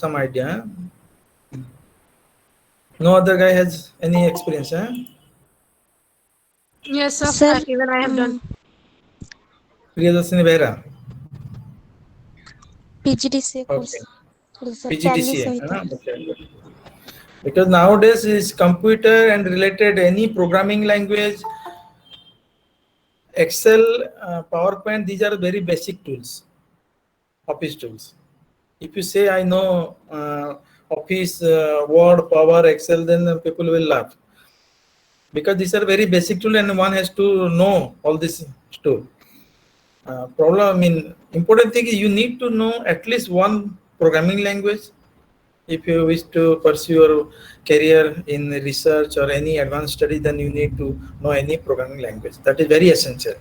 some idea. No other guy has any experience, huh? Yes, sir. Sir, Even I have done. Priyadarshini Behra. PGDCA course Okay. sir, Tally PGDCA. ସହିତ Okay. Because nowadays is computer and related any programming language, Excel, PowerPoint, these are very basic tools, office tools. If you say I know Office, Word, Power, Excel, then people will laugh. Because these are very basic tool and one has to know all this tool. Important thing is you need to know at least one programming language if you wish to pursue your career in research or any advanced study. Then you need to know any programming language. That is very essential.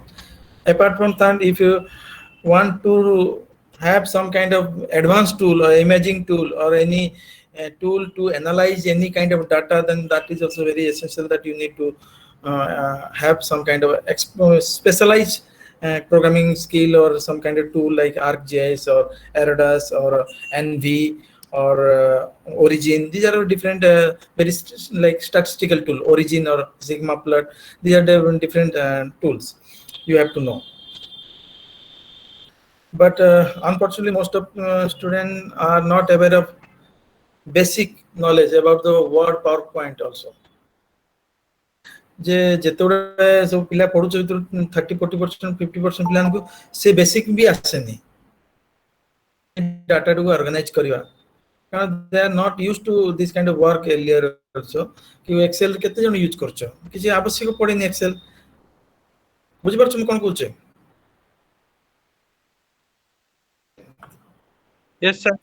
Apart from that, if you want to have some kind of advanced tool or imaging tool or any tool to analyze any kind of data, then that is also very essential that you need to have some kind of specialized programming skill or some kind of tool like ArcGIS or Aradas or NV or Origin. These are different very like statistical tool, Origin or Sigma plot. These are different tools you have to know. But unfortunately most of students are not aware of basic knowledge about the word PowerPoint also. जे ଯେତେବେଳେ ସବୁ ପିଲା ପଢୁଛ ଭିତରୁ 30-40% 50% ପିଲାଙ୍କୁ ସେ basic ବି ଆସେନି data ଟାକୁ organise କରିବା କାରଣ they are not used to this kind of work earlier also କି ଏକ୍ସେଲ କେତେ ଜଣ ୟୁଜ କରୁଛ କିଛି ଆବଶ୍ୟକ ପଡେନି ଏକ୍ସେଲ ବୁଝିପାରୁଛ ମୁଁ କଣ କହୁଛି Yes, sir.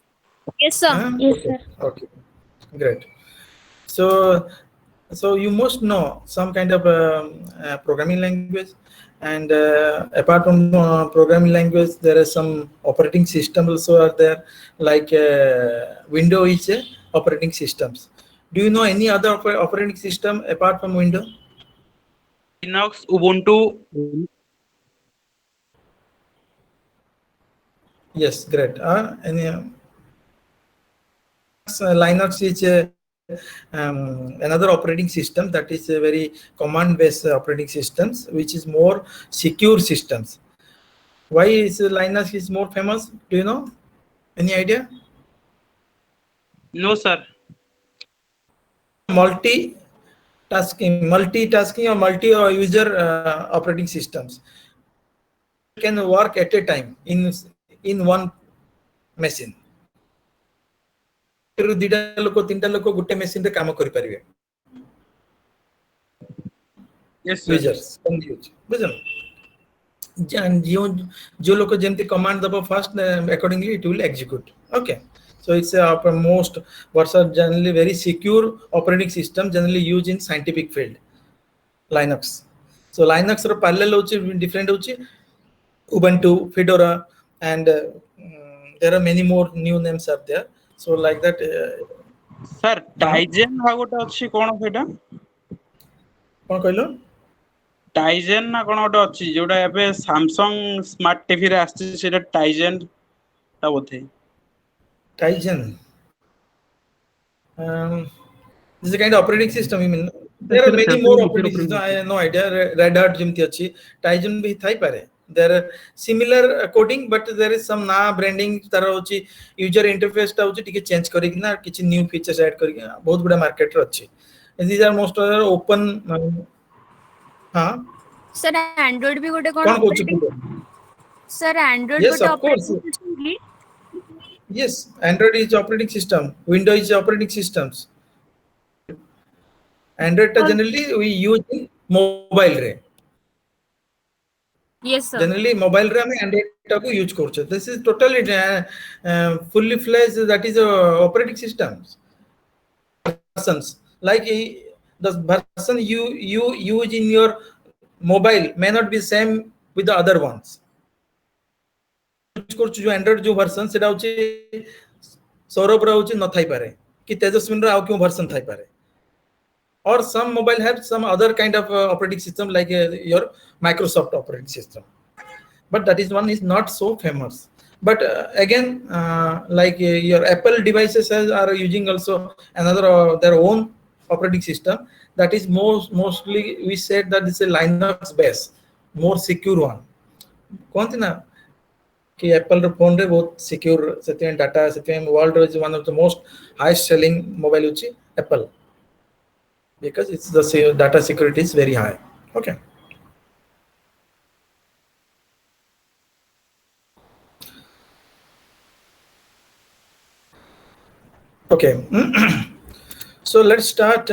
Yes, sir. Yes, sir. Okay, great. So you must know some kind of programming language, and apart from programming language, there are some operating systems also are there, like Windows is a operating systems. Do you know any other operating system apart from Windows? Linux, Ubuntu. Yes, great. Any Linux is another operating system that is a very command-based operating systems, which is more secure systems. Why is Linux is more famous? Do you know? Any idea? No, sir. Multitasking or multi-user operating systems can work at a time in one machine. ଦିଟା ଲୋକ ତିନିଟା ଲୋକ ଗୋଟେ machine ରେ କାମ କରିପାରିବେ Yes, sir. Users ବୁଝିଲ जो लोग जेमती कमांड दबो first accordingly it will execute okay so it's a most what's generally very secure operating system generally used in scientific field Linux. So Linux ର parallel hochi different hochi Ubuntu, Fedora, and there are many more new names are there. So like that Sir, Tizen ଆଉ ଗୋଟେ ଅଛି କଣ ସେଇଟା? କଣ କହିଲ? Tizen ନା କଣ ଗୋଟେ ଅଛି ଯୋଉଟା ଏବେ Samsung Smart TV ରେ ଆସିଛି ସେଇଟା Tizen ଟା ବୋଧେ. Tizen. This is a kind of operating system. I mean, there are many more operating systems. I have no idea. Red Hat ଯେମିତି ଅଛି, Tizen ବି ଥାଇପାରେ. There are similar coding, but there is some na branding ତାର ଅଛି user interface ଟା ହେଉଛି ଟିକେ change କରିକି ନା କିଛି new features add କରିକି ବହୁତ ଗୁଡ଼ା market ରେ ଅଛି. These are most open. ହଁ. Sir, Android ବି ଗୋଟେ କଣ operating. କହୁଛୁ? Sir, Android Yes, ଗୋଟେ of course. operating system କି? Yes, Android is operating system. Windows is operating systems. Android ta generally we use in mobile रे. Yes, sir. Generally mobile रे हमें Android टा को use करछे. This is totally fully fledged that is operating systems. Versions like the version you use in your mobile may not be same with the other ones. Use करछु जो Android जो version सेटा होची सौरभ रा होची न थाई पारे कि तेजस्विन रा आउ क्यों version थाई पारे. Or some mobile have some other kind of operating system like your Microsoft operating system, but that is one is not so famous. But again, like your Apple devices are using also another their own operating system that is mostly we said that it's a Linux based, more secure one. कहते ना कि Apple phone रे बहुत secure setting data setting world is one of the most highest selling mobile उची Apple because it's the data security is very high. Okay. Okay. So let's start.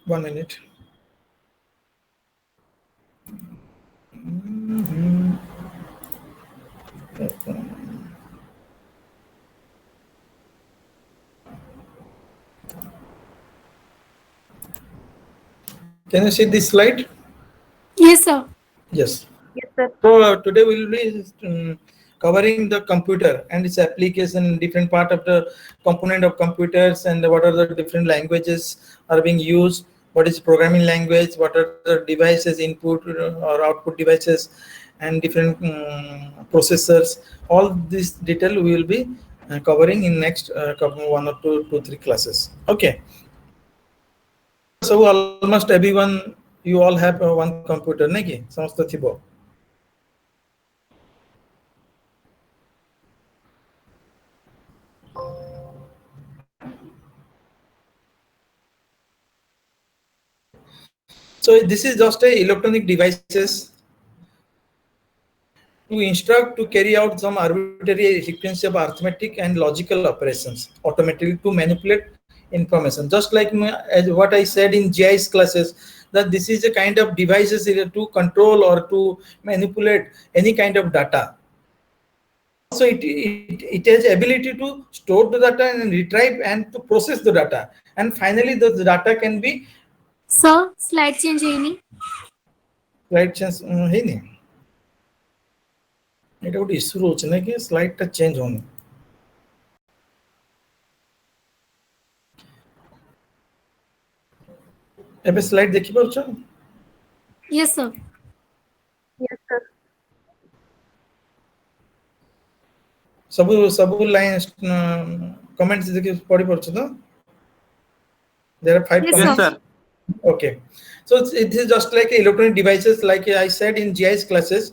One minute. Can you see this slide? Yes, sir. Yes. Yes, sir. So today we'll be covering the computer and its application, different part of the component of computers, and what are the different languages are being used. What is programming language? What are the devices, input or output devices, and different processors. All this detail we will be covering in next one or two, three classes. Okay. So almost everyone, you all have one computer, naki? Samasta thibo. So this is just a electronic devices to instruct to carry out some arbitrary sequence of arithmetic and logical operations automatically to manipulate information. Just like as what I said in GIS classes, that this is a kind of devices to control or to manipulate any kind of data. Also, it has ability to store the data and retrieve and to process the data. And finally, the data can be. Sir, slide change any? Slide change ହେଇନି ଏଇଟା ଗୋଟେ issue ରହୁଛି ନା କି slide ଟା change ହଉନି ଏବେ slide ଦେଖି ପାରୁଛ Yes, sir. Yes, sir. ସବୁ ଲାଇନ୍ କମେଣ୍ଟସ୍ ଦେଖି ପଢି ପାରୁଛ ତ there are 5 Yes, comments sir. Okay, so it is just like electronic devices, like I said in GIS classes,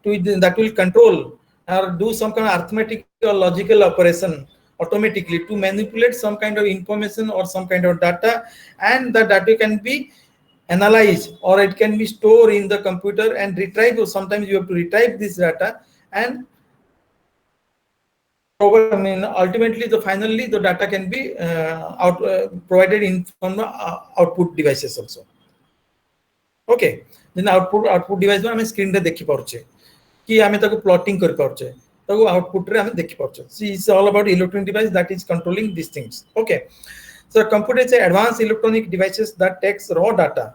that will control or do some kind of arithmetic or logical operation automatically to manipulate some kind of information or some kind of data, and the data can be analyzed or it can be stored in the computer and retrieve, or sometimes you have to retrieve this data and ultimately finally the data can be provided in from the output devices also. Okay, then output device में हमें screen रे देखी पारुचे कि हमें ताको plotting कर पारुचे ताको output रे हमें देखी पारुचे. See, it's all about electronic device that is controlling these things. Okay, so computer is advanced electronic devices that takes raw data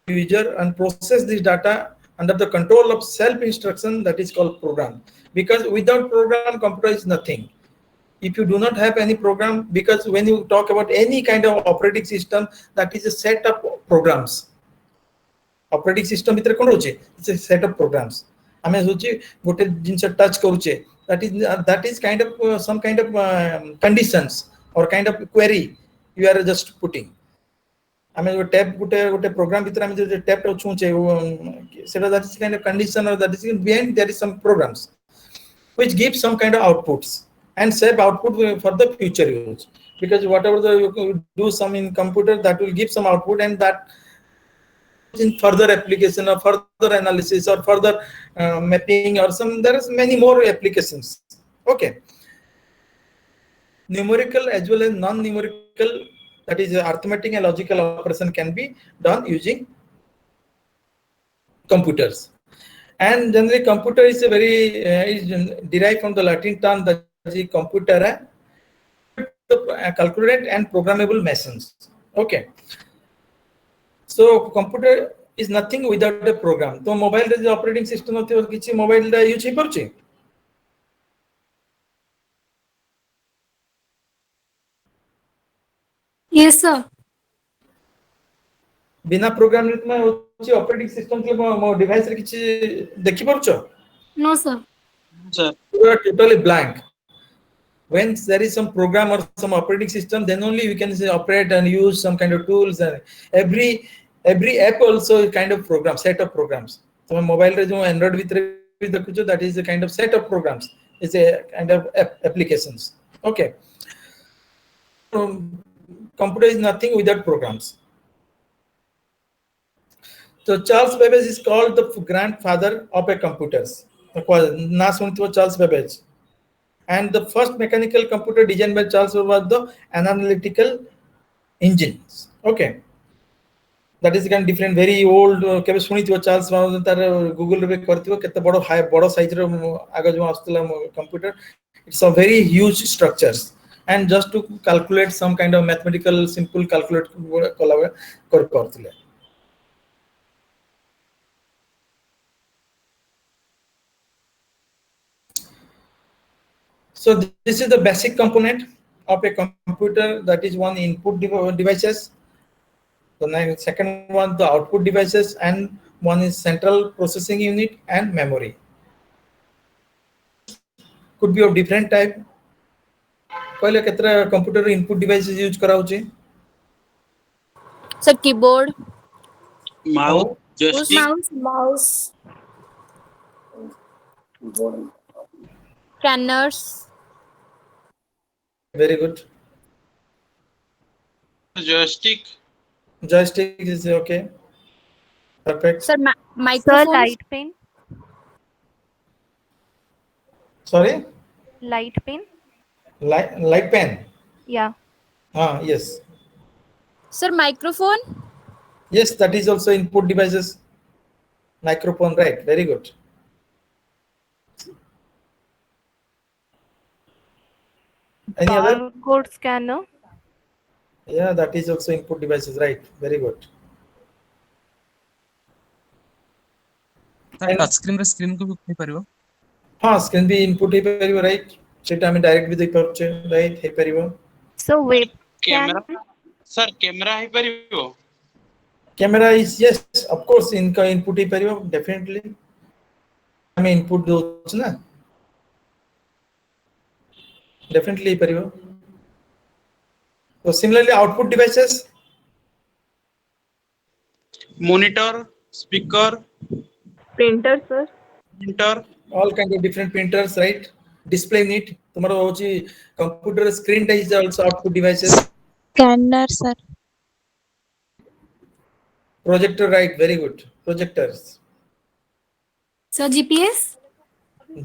user and process this data under the control of self instruction, that is called program. Because without program, computer is nothing. If you do not have any program, because when you talk about any kind of operating system, that is a set of programs. Operating system भितर कोन होचे, it's a set of programs. हमें सोचे गोटे जिनसे touch करूचे, that is kind of some kind of conditions or kind of query you are just putting. हमें जो tap गोटे प्रोग्राम भितर हमें जो टैप टा छूचे सेटा that is kind of condition, or that is behind there is some programs which give some kind of outputs and save output for the future use, because whatever you do some in computer, that will give some output, and that in further application or further analysis or further mapping or some, there is many more applications. Okay, numerical as well as non-numerical, that is arithmetic and logical operation can be done using computers. And generally computer is a very is derived from the Latin term that is computer, calculate and programmable machines. Okay, so computer is nothing without a program. So mobile is the operating system of किछि mobile da use ही पड़छि Yes, sir. बिना programme रे तुम होची operating system के मो device रे किछि देखि परछो No, sir. Sir you are totally blank. When there is some program or some operating system, then only we can say operate and use some kind of tools. And every app also is kind of program, set of programs. So mobile रे जो Android भितर भी देखुछो, that is a kind of set of programs. It's a kind of applications. Okay. Computer is nothing without programs. So Charles Babbage is called the grandfather of a computers. ना सुनते हो Charles Babbage. And the first mechanical computer designed by Charles was the analytical engines. Okay. That is kind of different, very old. केबे सुनिथियो Charles Babbage तार Google रे करथियो केते बडो high बडो size रो आगे जो आस्तला computer. It's a very huge structures and just to calculate some kind of mathematical simple calculate कर करथिले. So this is the basic component of a computer, that is one input devices. The second one the output devices, and one is central processing unit and memory. Could be of different type. कहले केतरा computer input devices use कराउचे. Sir, keyboard, mouse joystick Mouse. scanners, Very good. Joystick Joystick is okay. Perfect. sir, Sir, microphones, light pen. Sorry. Light pen. Light pen. Yeah. Yes. sir, microphone, Yes, that is also input devices. Microphone, right? Very good. Any other? Barcode scanner. Yeah, that is also input devices, right? Very good. Sir touch screen रे screen को भी परिबो. हाँ, screen भी input ही परिबो, right? सेटा हमें direct भी देख पाउछे, राइट? हे परिबो. So webcam. Camera sir camera ही परिबो. Camera is, yes, of course, इनका इनपुट ही परिबो, definitely. हमें इनपुट दोछ ना. Definitely परिबो. So similarly, output devices. Monitor speaker Printer, sir. Printer All kind of different printers, right? Display unit. तुम्हारा होची computer screen is also output devices. scanner, sir. Projector, right? Very good. Projectors. Sir, GPS.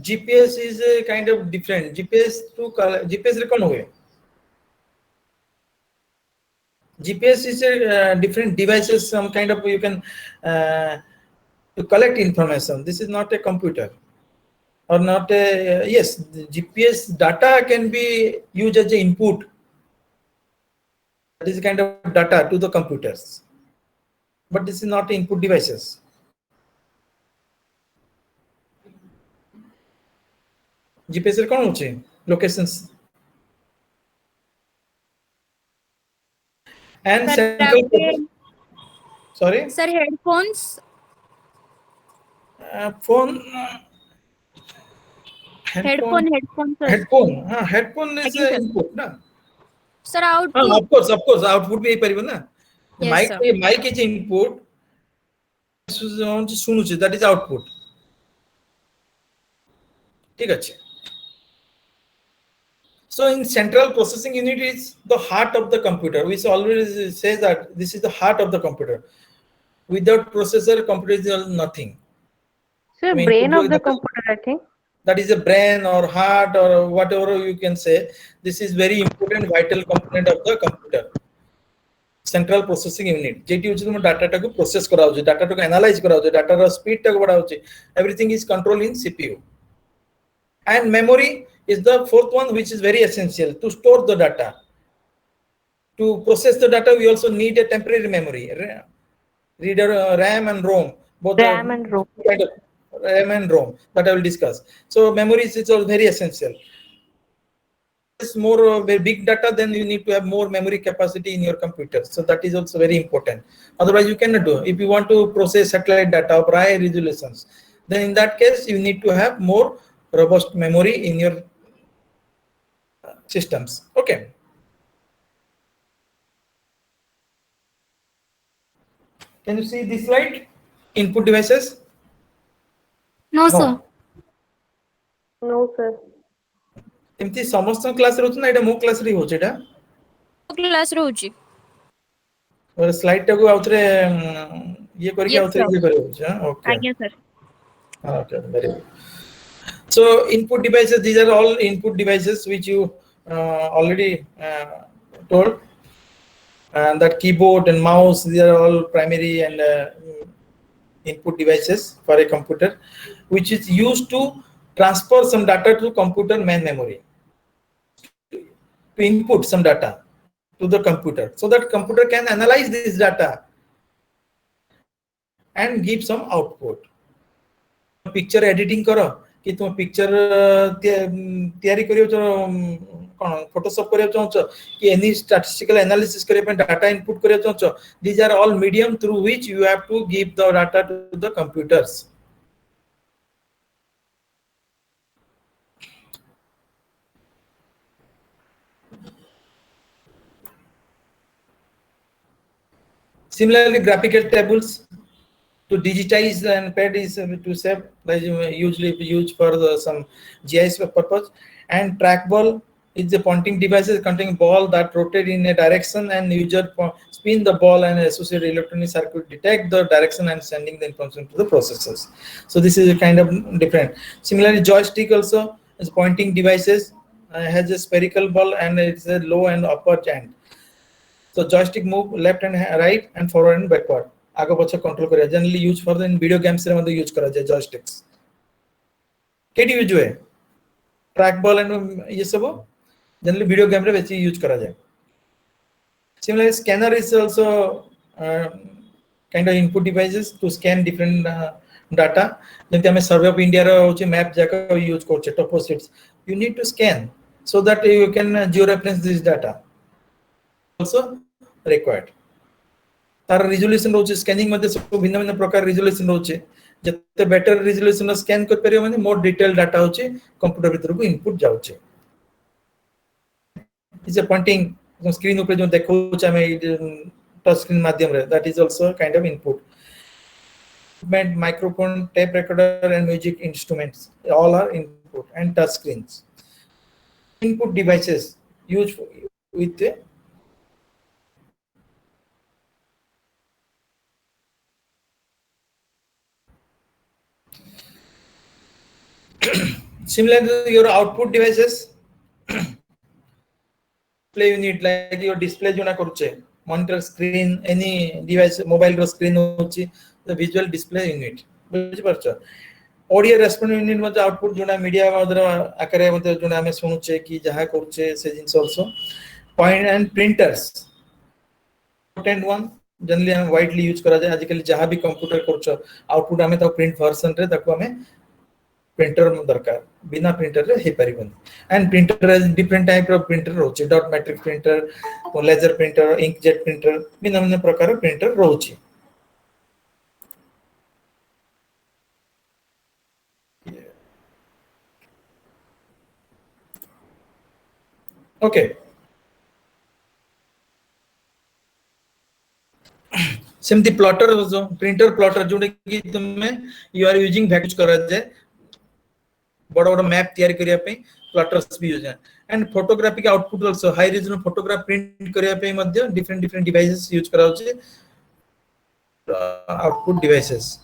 GPS is a kind of different. GPS रे कौन हुए? GPS is a different devices. Some kind of you can to collect information. This is not a computer, or not a yes. The GPS data can be used as an input. That is a kind of data to the computers, but this is not input devices. GPS रे कौन होचे? Locations. And Sir, central. Sorry. sir, headphones, Phone. headphone, sir. Headphone is Sir. input, na? Sir, output. Of course, output भी परिबो ना. Yes, sir. Mic is input. सुनुचे, that is output. ठीक है. So in central processing unit is the heart of the computer. We always say that this is the heart of the computer. Without processor, computer is nothing. Sir, I mean, brain to of do the the- computer, I think. That is a brain or heart or whatever you can say. This is very important, vital component of the computer. Central processing unit. Jetty होची तुम data टाको process करा होची, data टाको analyse करा होची, data रा speed टाको बढ़ा होची. Everything is controlled in CPU. And memory is the fourth one, which is very essential to store the data. To process the data, we also need a temporary memory. Reader, RAM and ROM. Both RAM and ROM. Kind of RAM and ROM that I will discuss. So memory is also very essential. is more very big data, then you need to have more memory capacity in your computer. So that is also very important. Otherwise, you cannot do. If you want to process satellite data of high resolutions, then in that case, you need to have more robust memory in your systems. Okay. Can you see this slide? Input devices? No, sir. No, sir. एमती समस्त class रे ना एटा मो class रे होछ एटा class रहउची और slide टा को आउथरे ये करके Yes, आउथरे sir. ये करे होछ ओके आज्ञा sir okay very good. So input devices, these are all input devices which you already told, and that keyboard and mouse, these are all primary and input devices for a computer, which is used to transfer some data to computer main memory, to input some data to the computer, so that computer can analyze this data and give some output. Picture editing करो कि तुम picture तैयारी करियो कोन Photoshop करियो चाहछो कि any statistical analysis करियो पे data input करियो चाहछो, these are all medium through which you have to give the data to the computers. Similarly, graphical tables to digitize and pad is to save, like usually used for some GIS purpose. And trackball is the pointing devices containing ball that rotate in a direction, and user spin the ball and associated electronic circuit detect the direction and sending the information to the processors. So this is a kind of different. Similarly, joystick also is pointing devices, has a spherical ball and it's a low and upper end. So joystick move left and right and forward and backward. आगे पीछे control करिया, generally use for the in video games रे मतलब use करा जाय joysticks KD use हुए track ball and ये सब जनरली वीडियो गेम रे बेसी यूज करा जाय. Similarly, scanner is also kind of input devices to scan different data. जेंति हमें सर्वे ऑफ इंडिया रो होचे मैप जाका यूज करछे टोपोसिट्स, you need to scan so that you can georeference this data also required. तार resolution रोचे scanning मध्ये सब भिन्न भिन्न प्रकार रिजोल्यूशन रोचे, जते बेटर रिजोल्यूशन स्कैन कर परियो माने मोर डिटेल डाटा होचे कंप्यूटर भीतर को इनपुट जाउचे. इज अ पॉइंटिंग स्क्रीन ऊपर जो देखो चाहे टच स्क्रीन माध्यम रे, that is also kind of input. Microphone, tape recorder and music instruments all are input and touch screens. Input devices used with similarly your output devices display unit like your display jona karuche monitor screen any device mobile ro screen hochi the visual display unit बुझि परछ. Audio response unit मतलब output जोना media मदर आकारे मतलब जोना हमें सुनुचे कि जहा करूचे से जिंस also. Point and printers important one generally हम वाइडली यूज करा जाय. आजकल जहा भी कंप्यूटर करूछ आउटपुट हमें तो प्रिंट वर्जन रे ताको हमें प्रिंटर दरकार, बिना प्रिंटर रे हे परिबन. And printer is different type of printer रोचे, dot matrix printer, laser printer, inkjet printer, भिन्न भिन्न प्रकार प्रिंटर रोचे. ओके सेमती प्लॉटर जो प्रिंटर प्लॉटर जोडे कि तुमे यू आर यूजिंग वैक्यूज करा जाय बड़ बड़ मैप तैयारी करिया पे प्लॉटर्स भी यूज है. And photographic output also high resolution photograph print करिया पे मध्य डिफरेंट डिफरेंट डिवाइसेस यूज करा होचे आउटपुट डिवाइसेस.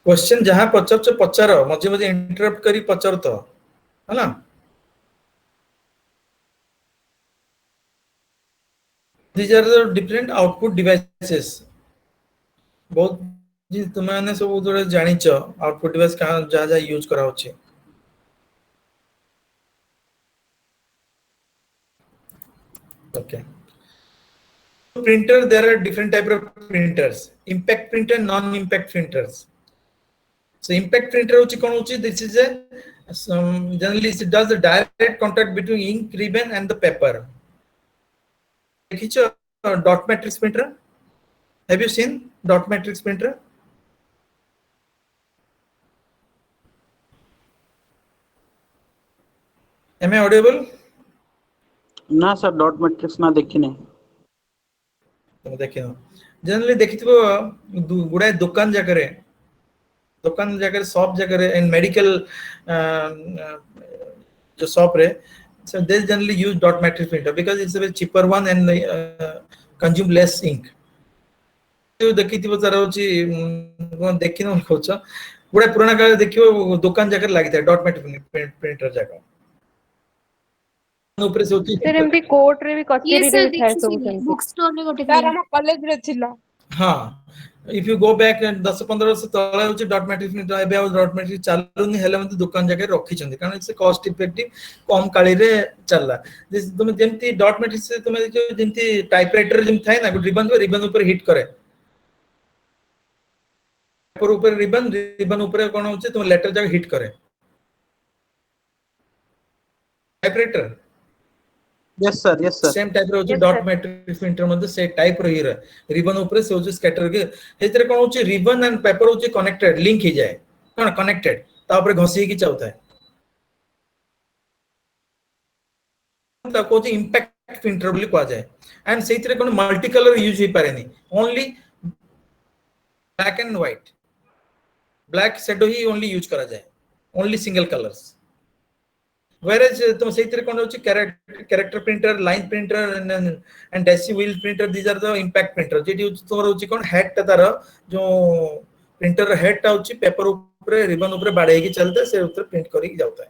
क्वेश्चन जहां पचार पचार मजे मजे इंटरप्ट करी पचार तो है. These are the different output devices. बहुत जी तुम माने सब उधर जानिच आउटपुट डिवाइस का जहा जहा यूज करा होचे. Okay. Printer, there are different type of printers: impact printer, non-impact printers. So impact printer hochi kon hochi, this is a generally it does the direct contact between ink ribbon and the paper. Dekhicho dot matrix printer? Have you seen dot matrix printer? Am I audible? ନା sir dot matrix ନା ଦେଖିନି। ତମେ ଦେଖିନ generally ଦେଖିଥିବ ଗୁଡାଏ ଦୋକାନ ଜାଗାରେ ସପ୍ ଜାଗାରେ and medical जो shop रे, so they generally use dot matrix printer because it's a very cheaper one and consume less ink. ଦେଖିଥିବ ତାର ହଉଛି ଦେଖିନ କହୁଛ ଗୁଡାଏ ପୁରୁଣା କାଳରେ ଦେଖିବ ଦୋକାନ ଜାଗାରେ ଲାଗିଥାଏ ଡଟ୍ ମାଟ୍ରିକ୍ସ ପ୍ରିଣ୍ଟର ଜାଗା ଉପରେ ସେ ହଉଛି सर एमपी कोर्ट रे भी कचेरी Yes, रे sir. भी थाए सब देखिए सेमती बुक स्टोर में गोटे ତାର ଆମ କଲେଜରେ ଥିଲା। ହଁ if you go back 10-15 ବର୍ଷ ତଳେ ହଉଛି ଡଟ୍ ମାଟ୍ରିକ୍ସ ପ୍ରିଣ୍ଟର ଏବେ ଆଉ ଡଟ୍ ମାଟ୍ରିକ୍ସ ଚାଲୁନି ହେଲେ ମଧ୍ୟ ଦୋକାନ ଜାଗାରେ ରଖିଛନ୍ତି କାରଣ ସେ କଷ୍ଟ ଇଫେକ୍ଟିଭ କମ କାଳିରେ ଚାଲିଲା ତମେ ଯେମିତି ଡଟ୍ ମାଟ୍ରିକ୍ସ ତମେ ଯେମିତି ଟାଇପରାଇଟର ଯେମିତି ଥାଏ ନା ରିବନ ଉପରେ ହିଟ୍ करे पेपर ऊपर रिबन ऊपर कौन होचे तुम लेटर जाके हिट करे typewriter yes sir same type रे होचे Yes, dot sir. Matrix printer मध्ये से टाइप रो हिरा रिबन ऊपर से होचे स्कैटर के हेतरे कोन होचे रिबन एंड पेपर होचे कनेक्टेड लिंक ही जाए कोन कनेक्टेड ता ऊपर घसी की चलता है ता कोचे इंपैक्ट प्रिंटर बोली कहा जाए एंड सेइतरे कोन मल्टी कलर यूज ही पारेनी only black and white black shadow ही ओनली यूज करा जाए ओनली सिंगल कलर्स whereas तुम सही तरह कौन होची character printer line printer and daisy wheel printer these are the impact printer जेटी तोर होची कोन हेड ता तार जो प्रिंटर हेड ता होची पेपर ऊपर रिबन ऊपर बाडे की चलते से ऊपर प्रिंट करी जाता है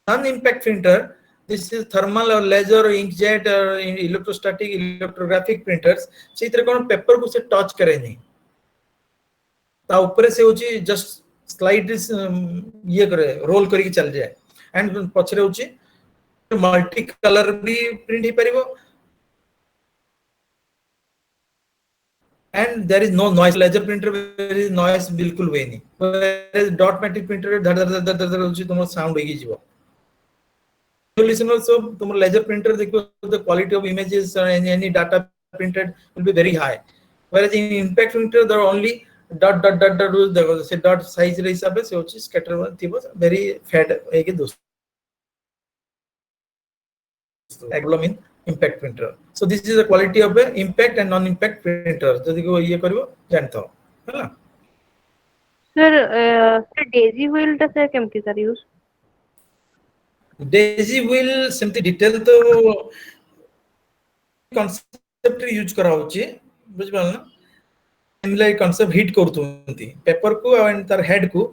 non impact printer this is thermal और लेजर इंकजेट और इलेक्ट्रोस्टैटिक इलेक्ट्रोग्राफिक प्रिंटर्स सही तरह कौन पेपर को से टच करे नहीं ता ऊपर से होची जस्ट स्लाइड ये करे रोल करके चल जाए एंड पछरे होची मल्टी कलर भी प्रिंट ही परिबो and there is no noise laser printer there is noise बिल्कुल वे नहीं डॉट मैट्रिक प्रिंटर धड़ धड़ धड़ धड़ होची तुम साउंड होगी जीवो लिसन आल्सो तुम लेजर प्रिंटर देखो the quality of images any data printed will be very high whereas in impact printer there are only dot देखो से डॉट साइज रे हिसाब से होची स्कैटर थिबो वेरी फेड एके दोस्त एग्लोम इन impact printer so this is the quality of a impact and non impact printer जदी को ये करबो जानतो हला सर सर डेजी व्हील टा से केमती सर यूज डेजी व्हील सेमती डिटेल तो कांसेप्ट यूज करा होची बुझबाल ना सिमिलर कांसेप्ट हिट करतुंती पेपर को एंड तार हेड को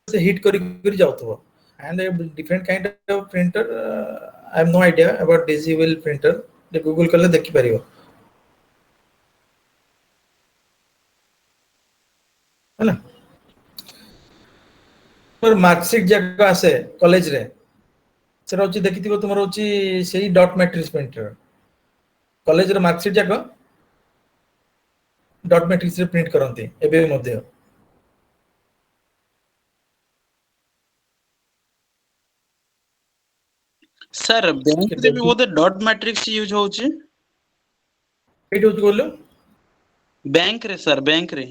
से हिट करी जाउतबो and a different kind of printer I have no idea about daisy wheel printer the google kale dekhi paribo हैना पर मार्कशीट जगह आसे कॉलेज रे सेरा होची देखिथिबो तुमर होची सेही डॉट मैट्रिक्स प्रिंटर कॉलेज रे मार्कशीट जगह डॉट मैट्रिक्स रे प्रिंट करंती एबे मध्ये सर बैंक रे भी बोधे डॉट मैट्रिक्स यूज होची एट होची बोलो बैंक रे सर बैंक रे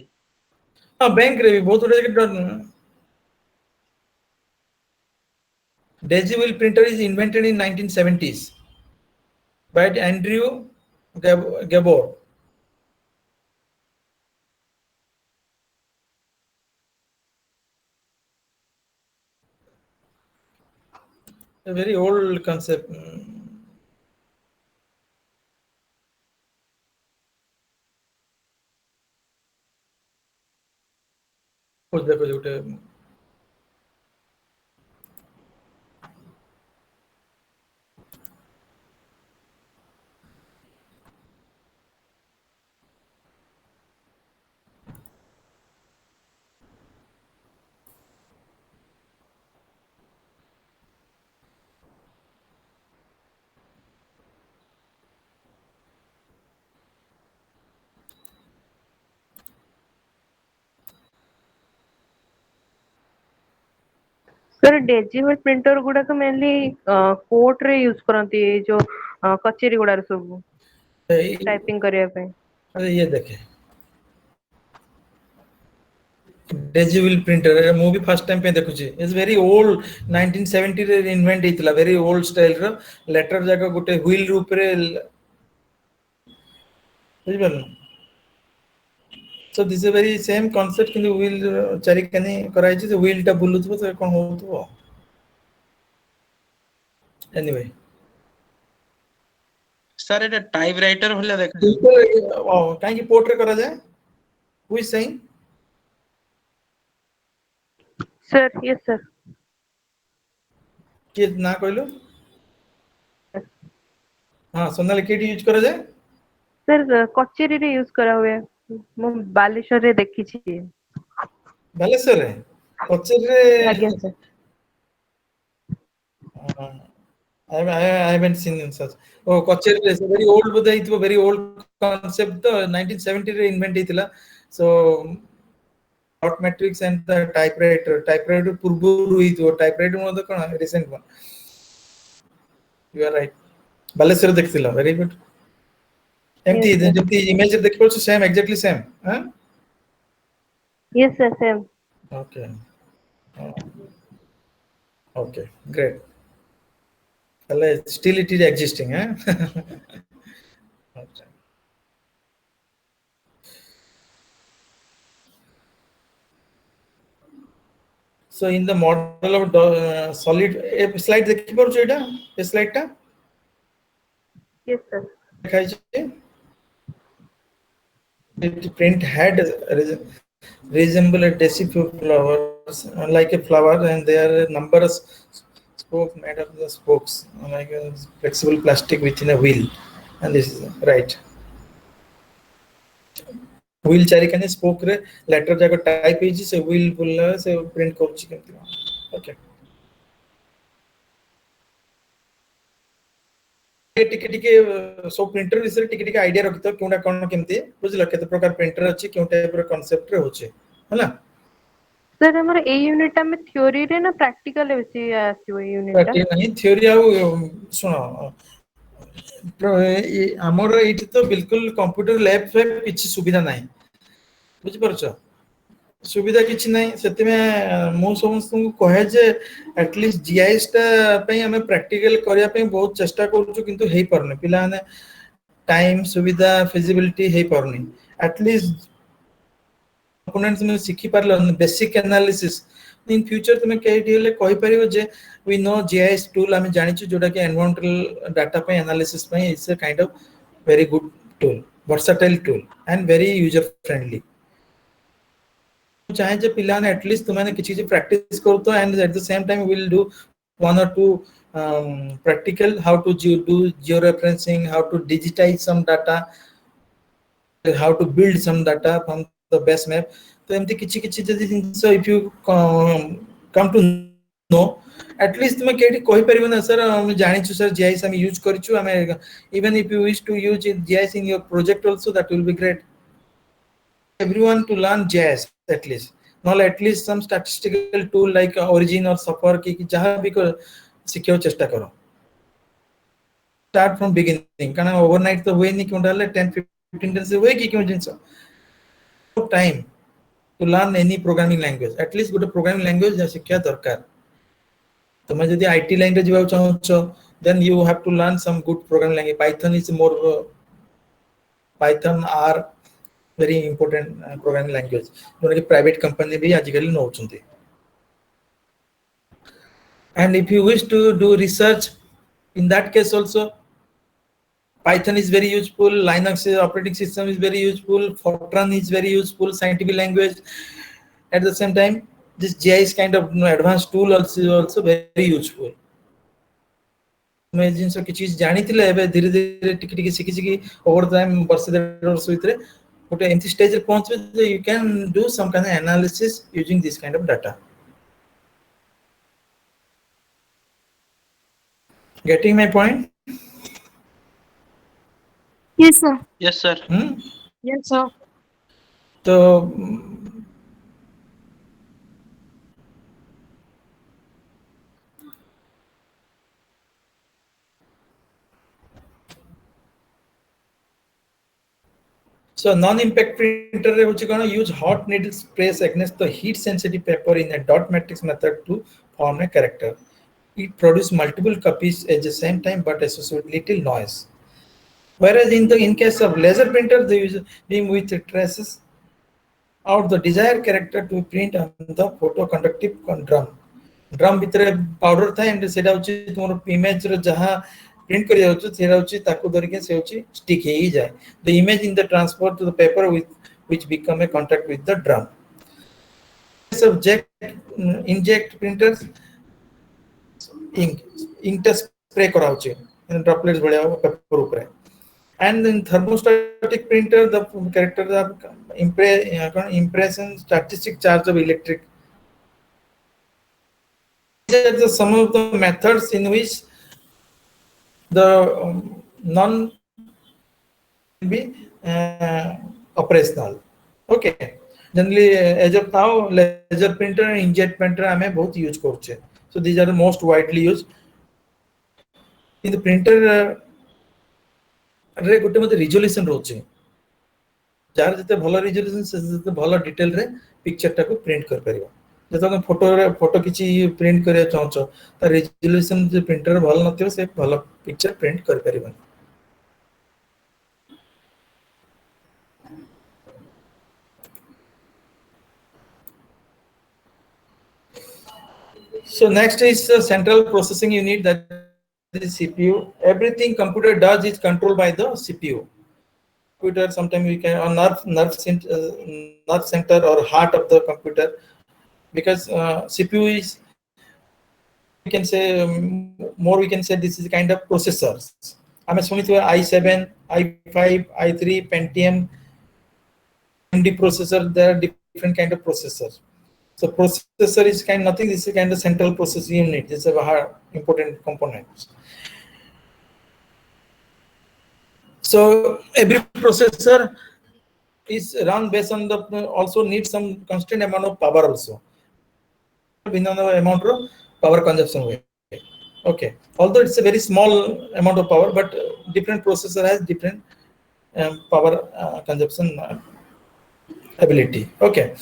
हां बैंक रे भी बहुत उड़े dot Daisy wheel printer is invented in 1970s by Andrew Gabor. A very old concept. कुछ देखो जोटे सर डेजी हुई प्रिंटर गुड़ा तो मेनली कोर्ट रे यूज करंती जो कचेरी गुड़ा रे सब टाइपिंग करिया पे। अरे ये देखे डेजिबल प्रिंटर मु भी फर्स्ट टाइम पे देखुची इज वेरी ओल्ड 1970 रे इन्वेंट हेतला वेरी ओल्ड स्टाइल रो लेटर जाका गुटे व्हील रूप रे बुझबल so this is very same concept किंतु व्हील चारि कने कराई छी व्हील टा बुलुथबो तो कोन होतबो एनीवे सर एटा टाइपराइटर भलिया देखा काहे की पोर्ट रे करा जाए who is saying sir yes sir के ना कहलो हां सोनाली केडी यूज करा जाए सर कचेरी रे यूज करा हुए मु बालेश्वर रे देखी छी। बालेश्वर रे कचेरी रे आज्ञा sir. I haven't seen in such. Oh, Kocheri is very old, but it was very old concept. 1970 रे invent ହେଇଥିଲା. So dot matrix and the typewriter ପୂର୍ବରୁ ହେଇଥିବ typewriter ମଧ୍ୟ କଣ recent one. You are right. Balasore ଦେଖିଥିଲ very good. ଏମିତି ଯେମିତି image ରେ ଦେଖିପାରୁଛ same exactly same. huh? Yes sir same. Okay. Okay, great. Still it is existing, huh? Okay. So in the model of solid slide देखि पारुछ एटा ए slide टा Yes sir. देखाइ छै print head resemble a decipher flowers like a flower and there are numerous spokes made of the spokes like a flexible plastic within a wheel and this is right wheel चारि कने spoke रे letter जाको type हेछि से wheel बुल्ला से print करछि केमति okay टिके टिके सो printer विषय टिके टिके आईडिया रखितो कोनटा कोन केमति बुझलो केते प्रकार प्रिंटर अछि कोन टाइप रो कांसेप्ट रे होछि हला सर हमर ए यूनिट में थ्योरी रे ना प्रैक्टिकल बेसी आसीबो ए यूनिट प्रैक्टिकल नहीं थ्योरी आ सुनो हमर एठी तो बिल्कुल कंप्यूटर लैब पे किछि सुविधा नाही बुझि परछ सुविधा किछि नाही सेते में मो समस्त को कहे जे एटलीस्ट जीआईएस टा पे हमें प्रैक्टिकल करिया पे बहुत चेष्टा करूछु किंतु हेई परने पिला ने टाइम सुविधा फिजिबिलिटी हेई परनी एटलीस्ट कंपोनेंट्स में सिखि पारलो बेसिक एनालिसिस इन फ्यूचर तुम केटी ले कहि परियो जे वी नो जीआईएस टूल हम जानि छु जोटा के एनवायरमेंटल डाटा पे एनालिसिस पे it's a kind of very good tool versatile tool and very user friendly चाहे जे पिला ने एटलीस्ट तुमने किछि जे प्रैक्टिस करतो and at the same time will do one or two practical how to do georeferencing how to digitize some data how to build some data from the base map तो एमती किछि किछि जदि जिंस if you come to know at least तुम केटी कहि परिबो ना सर हम जानि छु सर जीआईएस हम यूज करिछु हम even if you wish to use GIS in your project also that will be great everyone to learn JS at least not at least some statistical tool like origin or suffer ki jaha bhi ko sikhiyo chesta karo start from beginning kana overnight to hoye ni kyun dale 10 15 days se hoye ki kyun jinsa time to learn any programming language at least good programming language ja sikhya darkar tome jodi IT line re jiba chahocho then you have to learn some good programming language python is more python R very important programming language जो कि private company भी आजकल नौचुंती and if you wish to do research in that case also Python is very useful Linux operating system is very useful Fortran is very useful scientific language at the same time this GIS kind of advanced tool also very useful मैं जिन सब की चीज जानी थी ले धीरे धीरे टिक टिक सीखी सीखी ओवर टाइम वर्ष डेढ़ वर्ष भीतर but in this stage you can do some kind of analysis using this kind of data getting my point Yes, sir. Yes sir Yes, sir. so So non-impact printer रे होची कौन use hot needle sprays against the heat sensitive paper in a dot matrix method to form a character. It produces multiple copies at the same time but associated with little noise. Whereas in case of laser printer, they use beam with traces out the desired character to print on the photoconductive drum. Drum भितर powder था and सेटा होची तुम्हारो image रो जहाँ print करी जाउची सेटा होची ताकू धरिके से होची stick ही जाए. The image in the transfer to the paper with which become a contact with the drum. So inject printers ink spray कराउची droplets बढ़िया paper ऊपर. And in thermostatic printer, the characters are impression statistic charge of electric. These are some of the methods in which the non be operational. Okay. Generally, as of now, laser printer and inkjet printer I both use करछे. So these are the most widely used. In the printer, रे गोटे मते resolution रोचे jar जते भलो resolution से जते भलो डिटेल रे पिक्चर टाको प्रिंट कर परिबो जतो हम फोटो किछि प्रिंट करे चाहछो त रिजोल्यूशन जे प्रिंटर भलो नथियो से भलो पिक्चर प्रिंट कर परिबो So next is the central processing unit, that is CPU. Everything computer does is controlled by the CPU. Computer sometimes we can or nerve center or heart of the computer, because CPU is, we can say more, we can say this is kind of processors. I mean i7, i5, i3, Pentium, AMD processor. There are different kind of processors. So processor is kind nothing. This is kind of central processing unit. This is a important component. So every processor is run based on the also needs some constant amount of power also. Amount of power consumption. Okay. Although it's a very small amount of power, but different processor has different power consumption ability. Okay.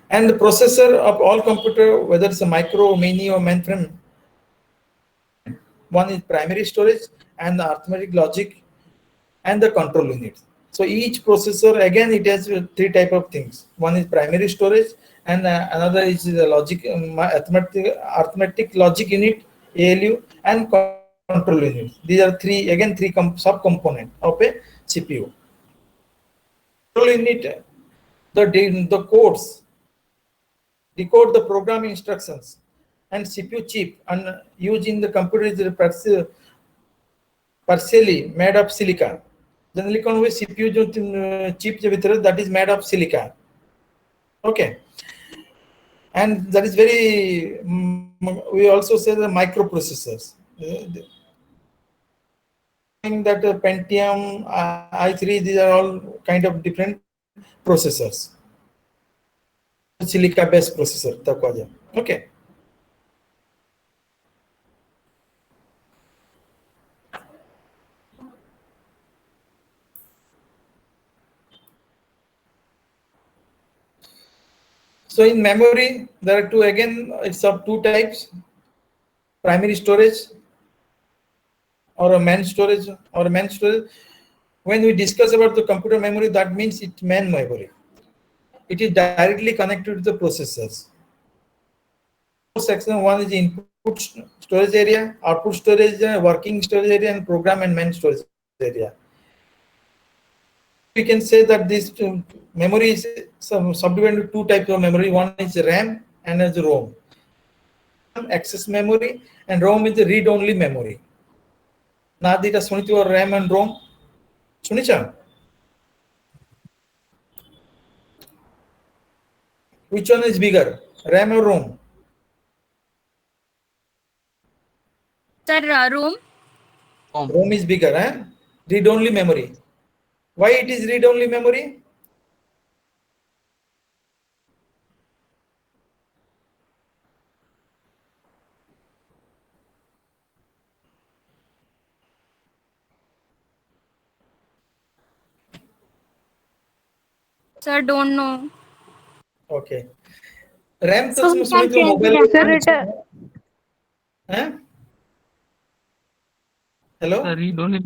And the processor of all computer, whether it's a micro, mini, or mainframe, one is primary storage and the arithmetic logic and the control unit. So each processor, again, it has three type of things. One is primary storage, and another is the logic, arithmetic logic unit, ALU, and control unit. These are three sub-components of a CPU. Control unit, the codes decode the program instructions, and CPU chip and used in the computer is partially made of silica. Generally, CPU chip that is made of silica. Okay, and that is very. We also say the microprocessors. That Pentium, i3, these are all kind of different processors. Silica based processor. Okay. So in memory, there are two, again, it's of two types: primary storage or a main storage When we discuss about the computer memory, that means it's main memory. It is directly connected to the processors. Section one is input storage area, output storage area, working storage area, and program and main storage area. We can say that this memory is subdivided into two types of memory. One is RAM and is ROM. Access memory, and ROM is the read-only memory. Now, did you RAM and ROM? Sunicha? Which one is bigger, RAM or ROM? Sir, room. ROM is bigger, eh? Read-only memory. Why it is read-only memory? Sir, don't know. Okay. RAM तो So तुम we सुनी can तो change mobile it. Sir, it हैं? Hello Sir, read only.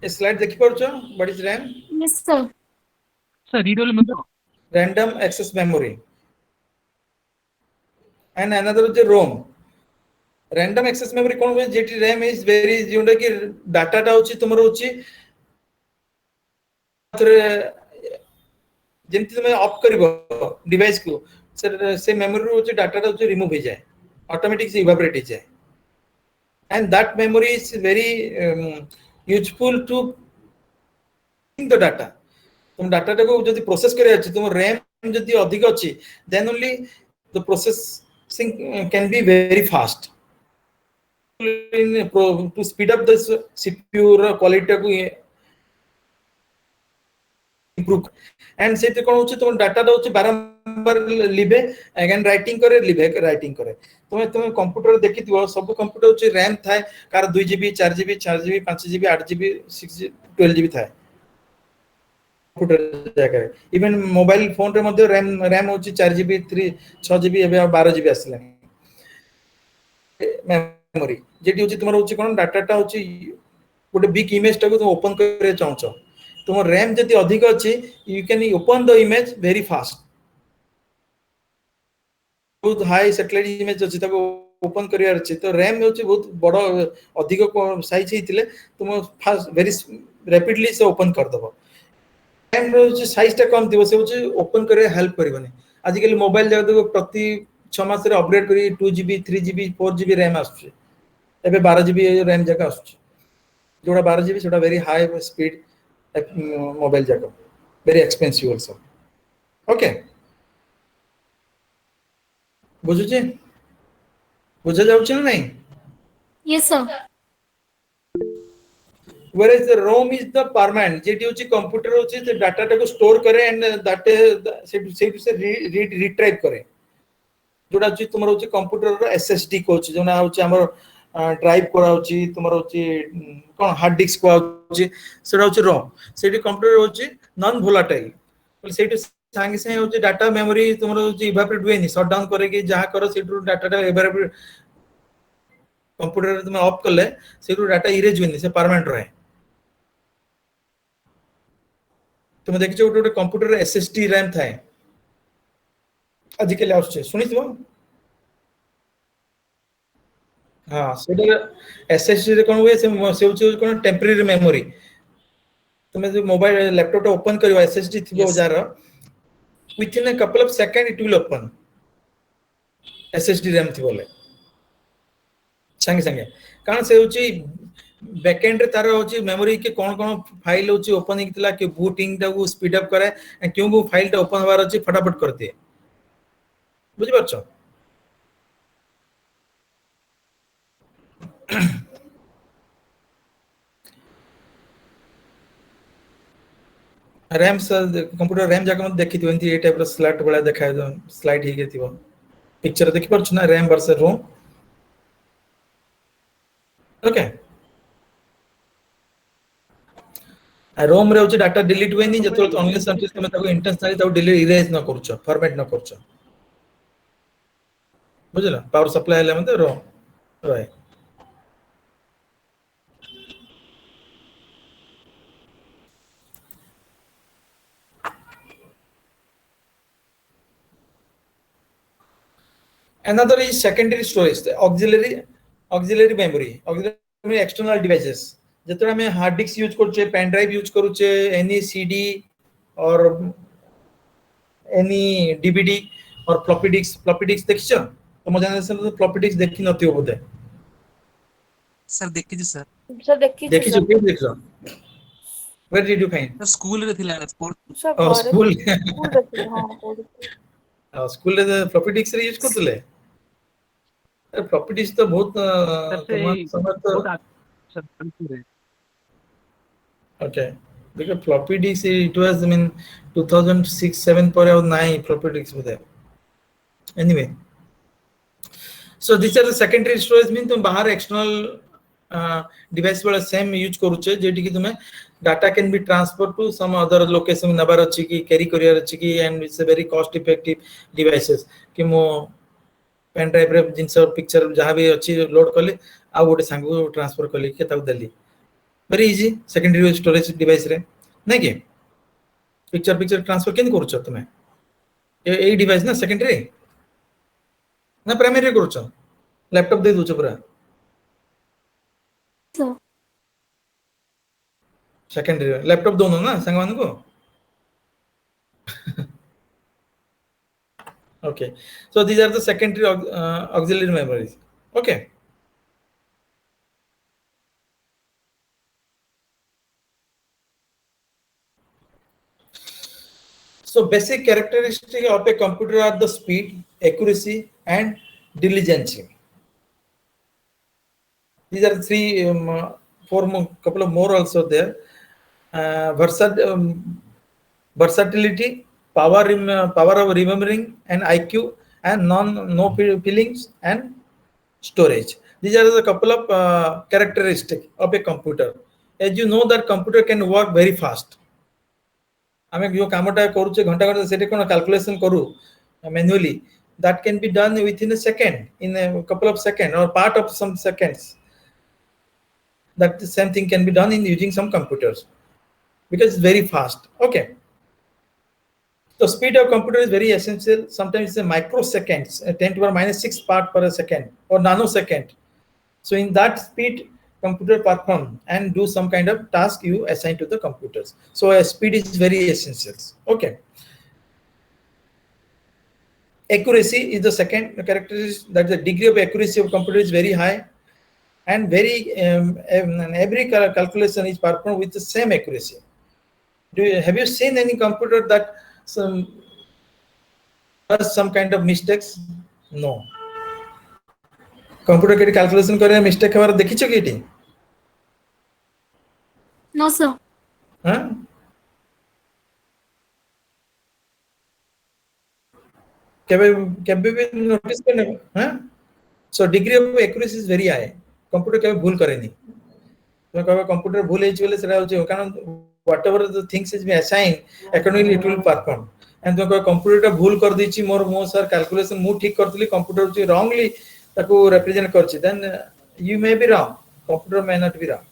Slide देखि पारुछ what is RAM? Yes, sir. Sir, read only means Random access memory. And another is the ROM. Random access memory कोन होय jetty RAM is very जोंडा कि data टा होची तुमर होची जेमति तुमे ऑफ करबो डिवाइस को सर से मेमोरी रो होची डाटा टा होची रिमूव हो जाए ऑटोमेटिक से इवेपोरेट हो जाए and that memory is very useful to the data तुम डाटा टा को जदी प्रोसेस करे अछि तुम RAM जदी अधिक अछि then only the processing can be very fast to speed up this CPU quality को improve and से कोन होची तुम डाटा दा होची बारंबार लिबे अगेन राइटिंग करे लिबे राइटिंग करे तुम कंप्यूटर देखिथिबो सब कंप्यूटर होची रैम थाए car 2GB 4GB 4GB 5GB 8GB 6GB 12GB थाए कंप्यूटर जाकर इवन मोबाइल फोन रे मध्ये रैम होची 4GB 6GB एबे 12GB आसले मेमोरी जेटी होची तुमर होची कोन डाटा टा होची गोटे बिग इमेज टा को तुम ओपन करे चाहछो तुम रैम जति अधिक अछि you can open the image very fast बहुत हाई सैटेलाइट इमेज अछि ताको ओपन करियार अछि तो रैम होछि बहुत बड़ अधिक साइज हितिले तुम फास्ट वेरी रैपिडली से ओपन कर दबो रैम होछि साइज टा कम दिबो से होछि ओपन करे हेल्प करबनी आजिकल मोबाइल जगह देखो प्रति 6 मास रे अपग्रेड करी 2GB 3GB 4GB रैम आछे एबे 12GB रैम जगह आछे जोड़ा 12GB सेटा वेरी हाई स्पीड मोबाइल जाको very expensive also okay बुझुचे बुझा जाउछ ना नहीं Yes, sir. whereas the ROM is the permanent jetty होची कंप्यूटर होची ते डाटा टा को स्टोर करे एंड दैट से रीड रिट्राइव करे जोडा होची तुमर होची कंप्यूटर रो एसएसडी को होची जोना होची हमर ड्राइव करा होची तुमर होची कोन हार्ड डिस्क को होची सेडा होची ROM सेडी कंप्यूटर होची नॉन वोलेटाइल सेडी संगे संगे होची डाटा मेमोरी तुमर होची इवेपोरेट हुएनी शट डाउन करे कि जहा करो सेडू डाटा टा इवेपोरेट कंप्यूटर तुम ऑफ करले सेडू डाटा इरेज हुएनी से परमानेंट रहे तुम देखिছো गोटे कंप्यूटर एसएसडी रैम थाए आजिकल आउछ सुनी तुम हां सेडा एसएसडी रे कोन हुए से होची कोन टेम्परेरी मेमोरी तुम जो मोबाइल लैपटॉप ओपन करियो एसएसडी थिबो Yes. जार within a couple of seconds it will open SSD RAM थिबोले संगे संगे कारण से होची बैकएंड रे तार होची मेमोरी के कोन कोन फाइल होची ओपन हितला के बूटिंग टा को स्पीड अप करे एंड क्यों वो फाइल टा ओपन हवार होची फटाफट कर दे बुझि परछो रैम कंप्यूटर रैम जाके मत देखि दियो ए टाइप रो स्लैट बला देखाय दो स्लाइड ही के थिबो पिक्चर देखि परछ ना रैम वर्सेस रोम ओके रोम रे होची डाटा डिलीट होएनी जतो अनलेस अनटिल तुम ताको इंटेंशनली ताको डिलीट इरेज न करछो फॉर्मेट न करछो बुझला पावर सप्लाई ले मते ROM right another is secondary storage the auxiliary memory external devices जतरा हमें हार्ड डिस्क यूज करछे पेन ड्राइव यूज करूछे एनी सीडी और एनी डीवीडी और फ्लॉपी डिस्क देखिछ तो मजा से फ्लॉपी डिस्क देखि नथियो बोधे Sir, देखिছি sir. Sir, देखिए देखिछ के देखिछ where did you find Sir, school रे थिला sport. Sir oh school school देखिए हां पढ़ी स्कूल रे फ्लॉपी डिस्क रे यूज करतले अरे फ्लॉपी डिस्क तो बहुत समय तो Sir, sir. okay because floppy disk it was I mean 2006-7 पर और नहीं floppy disk with anyway so these are the secondary storage mean तुम बाहर external डिवाइस वाला सेम यूज करूचे जेटी कि तुमे data can be transfer to some other location नबार अछि कि कैरी करियर अछि कि and it's a very cost effective devices कि मो पेन ड्राइव रे जिंस पिक्चर जहां भी अछि लोड करले आ गोटे सांग ट्रांसफर करले के ताऊ देली very easy secondary storage device रे नै कि पिक्चर ट्रांसफर केन करूछ तुमे ए डिवाइस ना सेकेंडरी ना प्राइमरी करूछ लैपटॉप दे दूछ पूरा sir. सेकेंडरी लैपटॉप दोनों ना संगवान को okay so these are the secondary auxiliary memories okay so basic characteristic of a computer are the speed accuracy and diligence these are three couple of more also there versatility power of remembering and IQ and no feelings and storage these are the couple of characteristics of a computer as you know that computer can work very fast आमे जो कामटा करूचे घंटा घंटा सेटे कोन calculation करू manually that can be done within a second in a couple of seconds or part of some seconds that the same thing can be done in using some computers because it's very fast okay the speed of computer is very essential sometimes it's a microseconds 10 to the power minus 6 part per second or nanosecond so in that speed computer perform and do some kind of task you assign to the computers so speed is very essential okay accuracy is the second characteristic that the degree of accuracy of computer is very high and very every calculation is performed with the same accuracy have you seen any computer that does some kind of mistakes no computer के calculation करे mistake हमारा देखी चुकी थी No, sir. हाँ कभी भी notice करने हाँ so degree of accuracy is very high computer कभी भूल करे नहीं तो कभी computer भूल एच वाले सरा होचे कारण whatever the things is be assigned accordingly it will perform and तो कभी computer टा भूल कर दीची मोर सर calculation मु ठीक करतली computer जो wrongly ताको represent करची then you may be wrong computer may not be wrong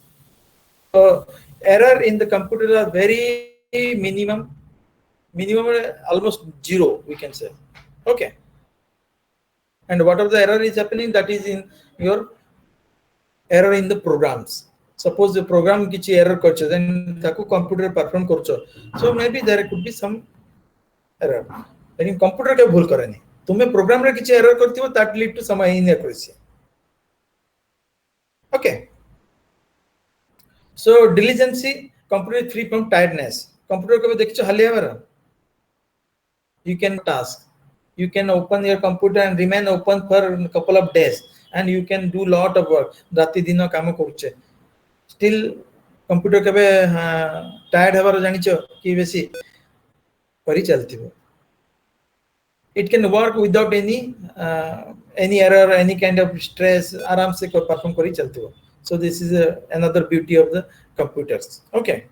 so error in the computer are very minimum almost zero we can say okay and whatever the error is happening that is in your error in the programs suppose the program kichi error करछ then ताको computer perform करछ so maybe there could be some error लेकिन computer के भूल करे नहीं तुम्हें program रे किछि error करथिबो that lead to some inaccuracy okay so diligence computer is free from tiredness computer को देखियो हलिया बार you can task you can open your computer and remain open for a couple of days and you can do lot of work राति दिन काम करछे still computer केबे tired हेबार जानिछो कि बेसी करी चलथिबो it can work without any error any kind of stress आराम से परफॉर्म करी चलती हो so this is another beauty of the computers okay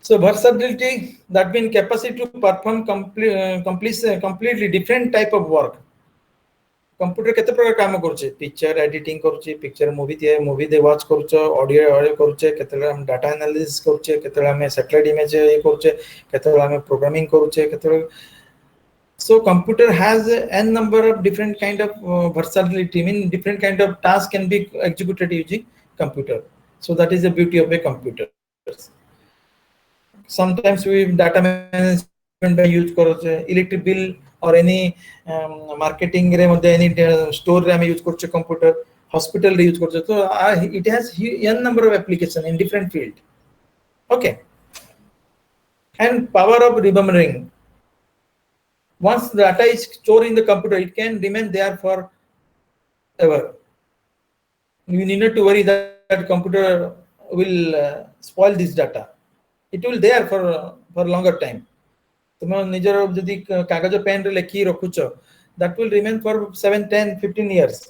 so versatility that means capacity to perform completely different type of work computer केते प्रकार काम करछे picture editing करछे पिक्चर मूवी दे वॉच करछे ऑडियो करछे केते हम डाटा एनालिसिस करछे केते हम सैटेलाइट इमेज ये करछे केते हम प्रोग्रामिंग करछे केते so computer has n number of different kind of versatility mean different kind of tasks can be executed using computer so that is the beauty of a computer sometimes we data management by use करछे electric bill or any marketing रे मध्ये any store रे हम use करछे computer hospital रे use करछे तो it has n number of application in different field okay and power of remembering once the data is stored in the computer it can remain there for ever you need not to worry that computer will spoil this data it will there for for longer time. तुम निजर जदि कागज pen रे लेखि रखुच that will remain for 7 10 15 years.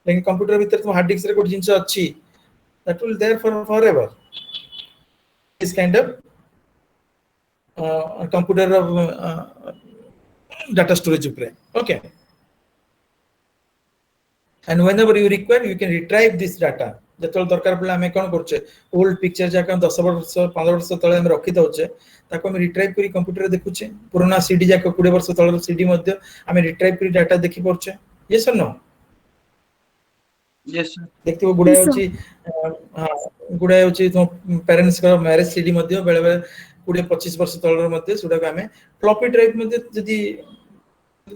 लेकिन computer भीतर तुम hard disk रे code जिंस अछि that will there for forever. This kind of computer data storage upre. Okay. And whenever you require you can retrieve this data. जतल दरकार पड़े हमें कोन करछे old picture जाका 10 वर्ष 15 वर्ष तळे हम रखि दउछे ताको हम रिट्राइव करी कंप्यूटर रे देखुछे पुराना सीडी जाका 20 वर्ष तळर सीडी मध्ये हम रिट्राइव करी डाटा देखि परछे यस और नो यस सर देखिबो गुडा होची गुडा होची तो पेरेंट्स का मैरिज सीडी मध्ये बेले बेले 20 25 वर्ष तळर मध्ये सुडा का हमें फ्लॉपी ड्राइव मध्ये जदी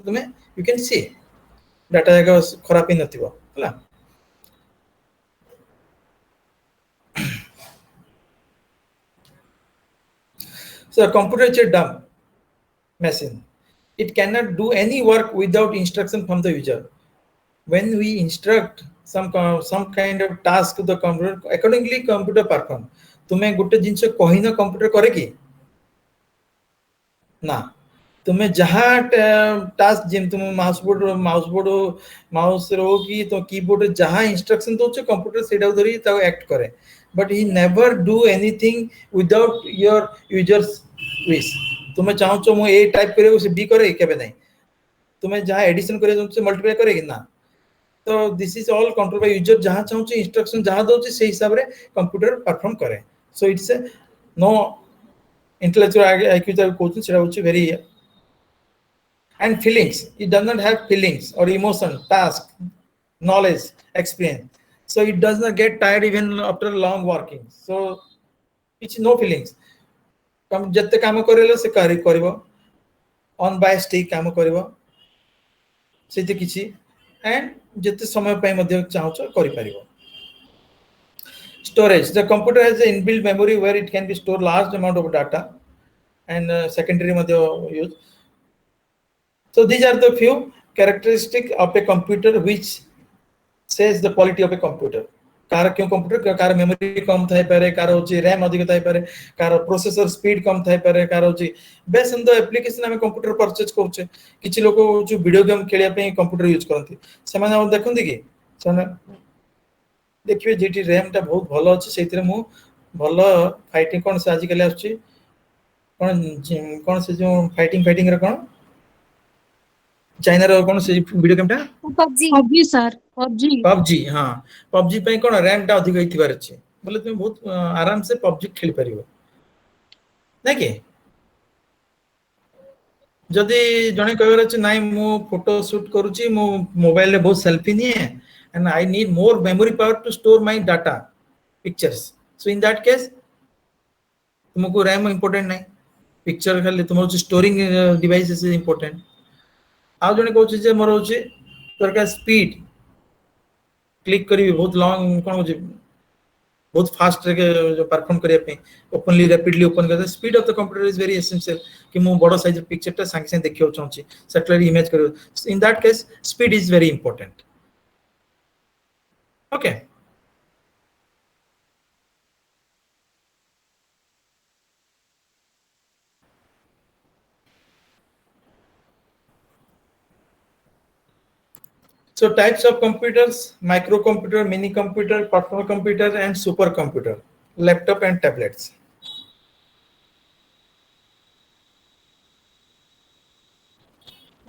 तुमे यू कैन सी डाटा जाका खराब ही नथिबो हला So a computer is a dumb machine. It cannot do any work without instruction from the user. When we instruct some kind of task to the computer, accordingly computer perform. तुम्हें गुटे जिनसे कहिना computer करे की ना तुम्हें जहाँ task gym तुम mouse mouse रो की तो कीबोर्ड जहाँ इंस्ट्रक्शन दो चे कंप्यूटर सेटा धरी ताको एक्ट करे but he never do anything without your users wish. तुम्हें चाहो तो मु ए टाइप करे उसे बी करे केबे नहीं तुम्हें जहाँ एडिशन करे तो मल्टीप्लाई करे कि ना तो this is all control by user जहाँ चाहो तो इंस्ट्रक्शन जहाँ दो से हिसाब रे कंप्यूटर परफॉर्म करे so it's no intellectual IQ ता कोचिंग सेटा होची very and feelings it does not have feelings or emotion task knowledge experience so it does not get tired even after long working so it's no feelings कम जत्ते काम करेलो से करिवो unbiased काम करिवो सेते किछि एंड जत्ते समय पय मध्ये चाहो करि परिवो storage the computer has an inbuilt memory where it can be store large amount of data and secondary मध्ये use so these are the few characteristics of a computer which says the quality of a computer car क्यों computer car memory कम Thai पारे car होची RAM अधिक Thai पारे car processor speed कम Thai पारे car होची base in the application हम computer purchase करछे किछि लोक जो वीडियो गेम खेलिया पे कंप्यूटर यूज करथि से माने हम देखुंदी कि सने देखिबे जेटी रैम ता बहुत भलो अछि सेतिरे मु भलो फाइटिंग कोन से आज काले आछी कोन से जो फाइटिंग रे कोन चाइना रो कोन से वीडियो गेम ता पबजी सर पबजी हां पबजी पे कोन रैम ता अधिक होइतिबार अछि बोले तुम बहुत आराम से पबजी खेल परिबो नै कि जदी जने कहर अछि नै मु फोटो शूट करूची मु मोबाइल रे बहुत सेल्फी नि है and I need more memory power to store my data pictures so in that case तुमको रैम इंपोर्टेंट नहीं पिक्चर खाली तुमरो स्टोरिंग डिवाइस इज इंपोर्टेंट आ जने कहू जे मोर होची सरकार स्पीड क्लिक करी बहुत लॉन्ग कोन होची बहुत फास्ट रे जो परफॉर्म करिया पे ओपनली रैपिडली ओपन कर speed of the computer is very essential कि मु बड़ो साइज पिक्चर ता संग संग देखियो चाहूची सैटेलाइट इमेज करियो in that case speed is very important okay so types of computers microcomputer mini computer personal computer and supercomputer laptop and tablets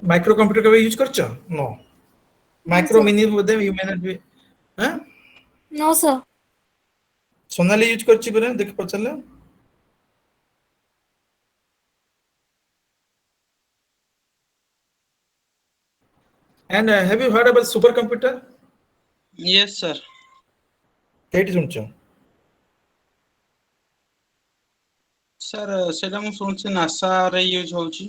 microcomputer का use करछो नो माइक्रो मिनी बोधे यू मे नॉट बी हां no sir Sonali use करछि बरे देख पचले and have you heard about supercomputer yes sir केटी सुनछो सर सेटा मु सुनछि नासा रे यूज होछि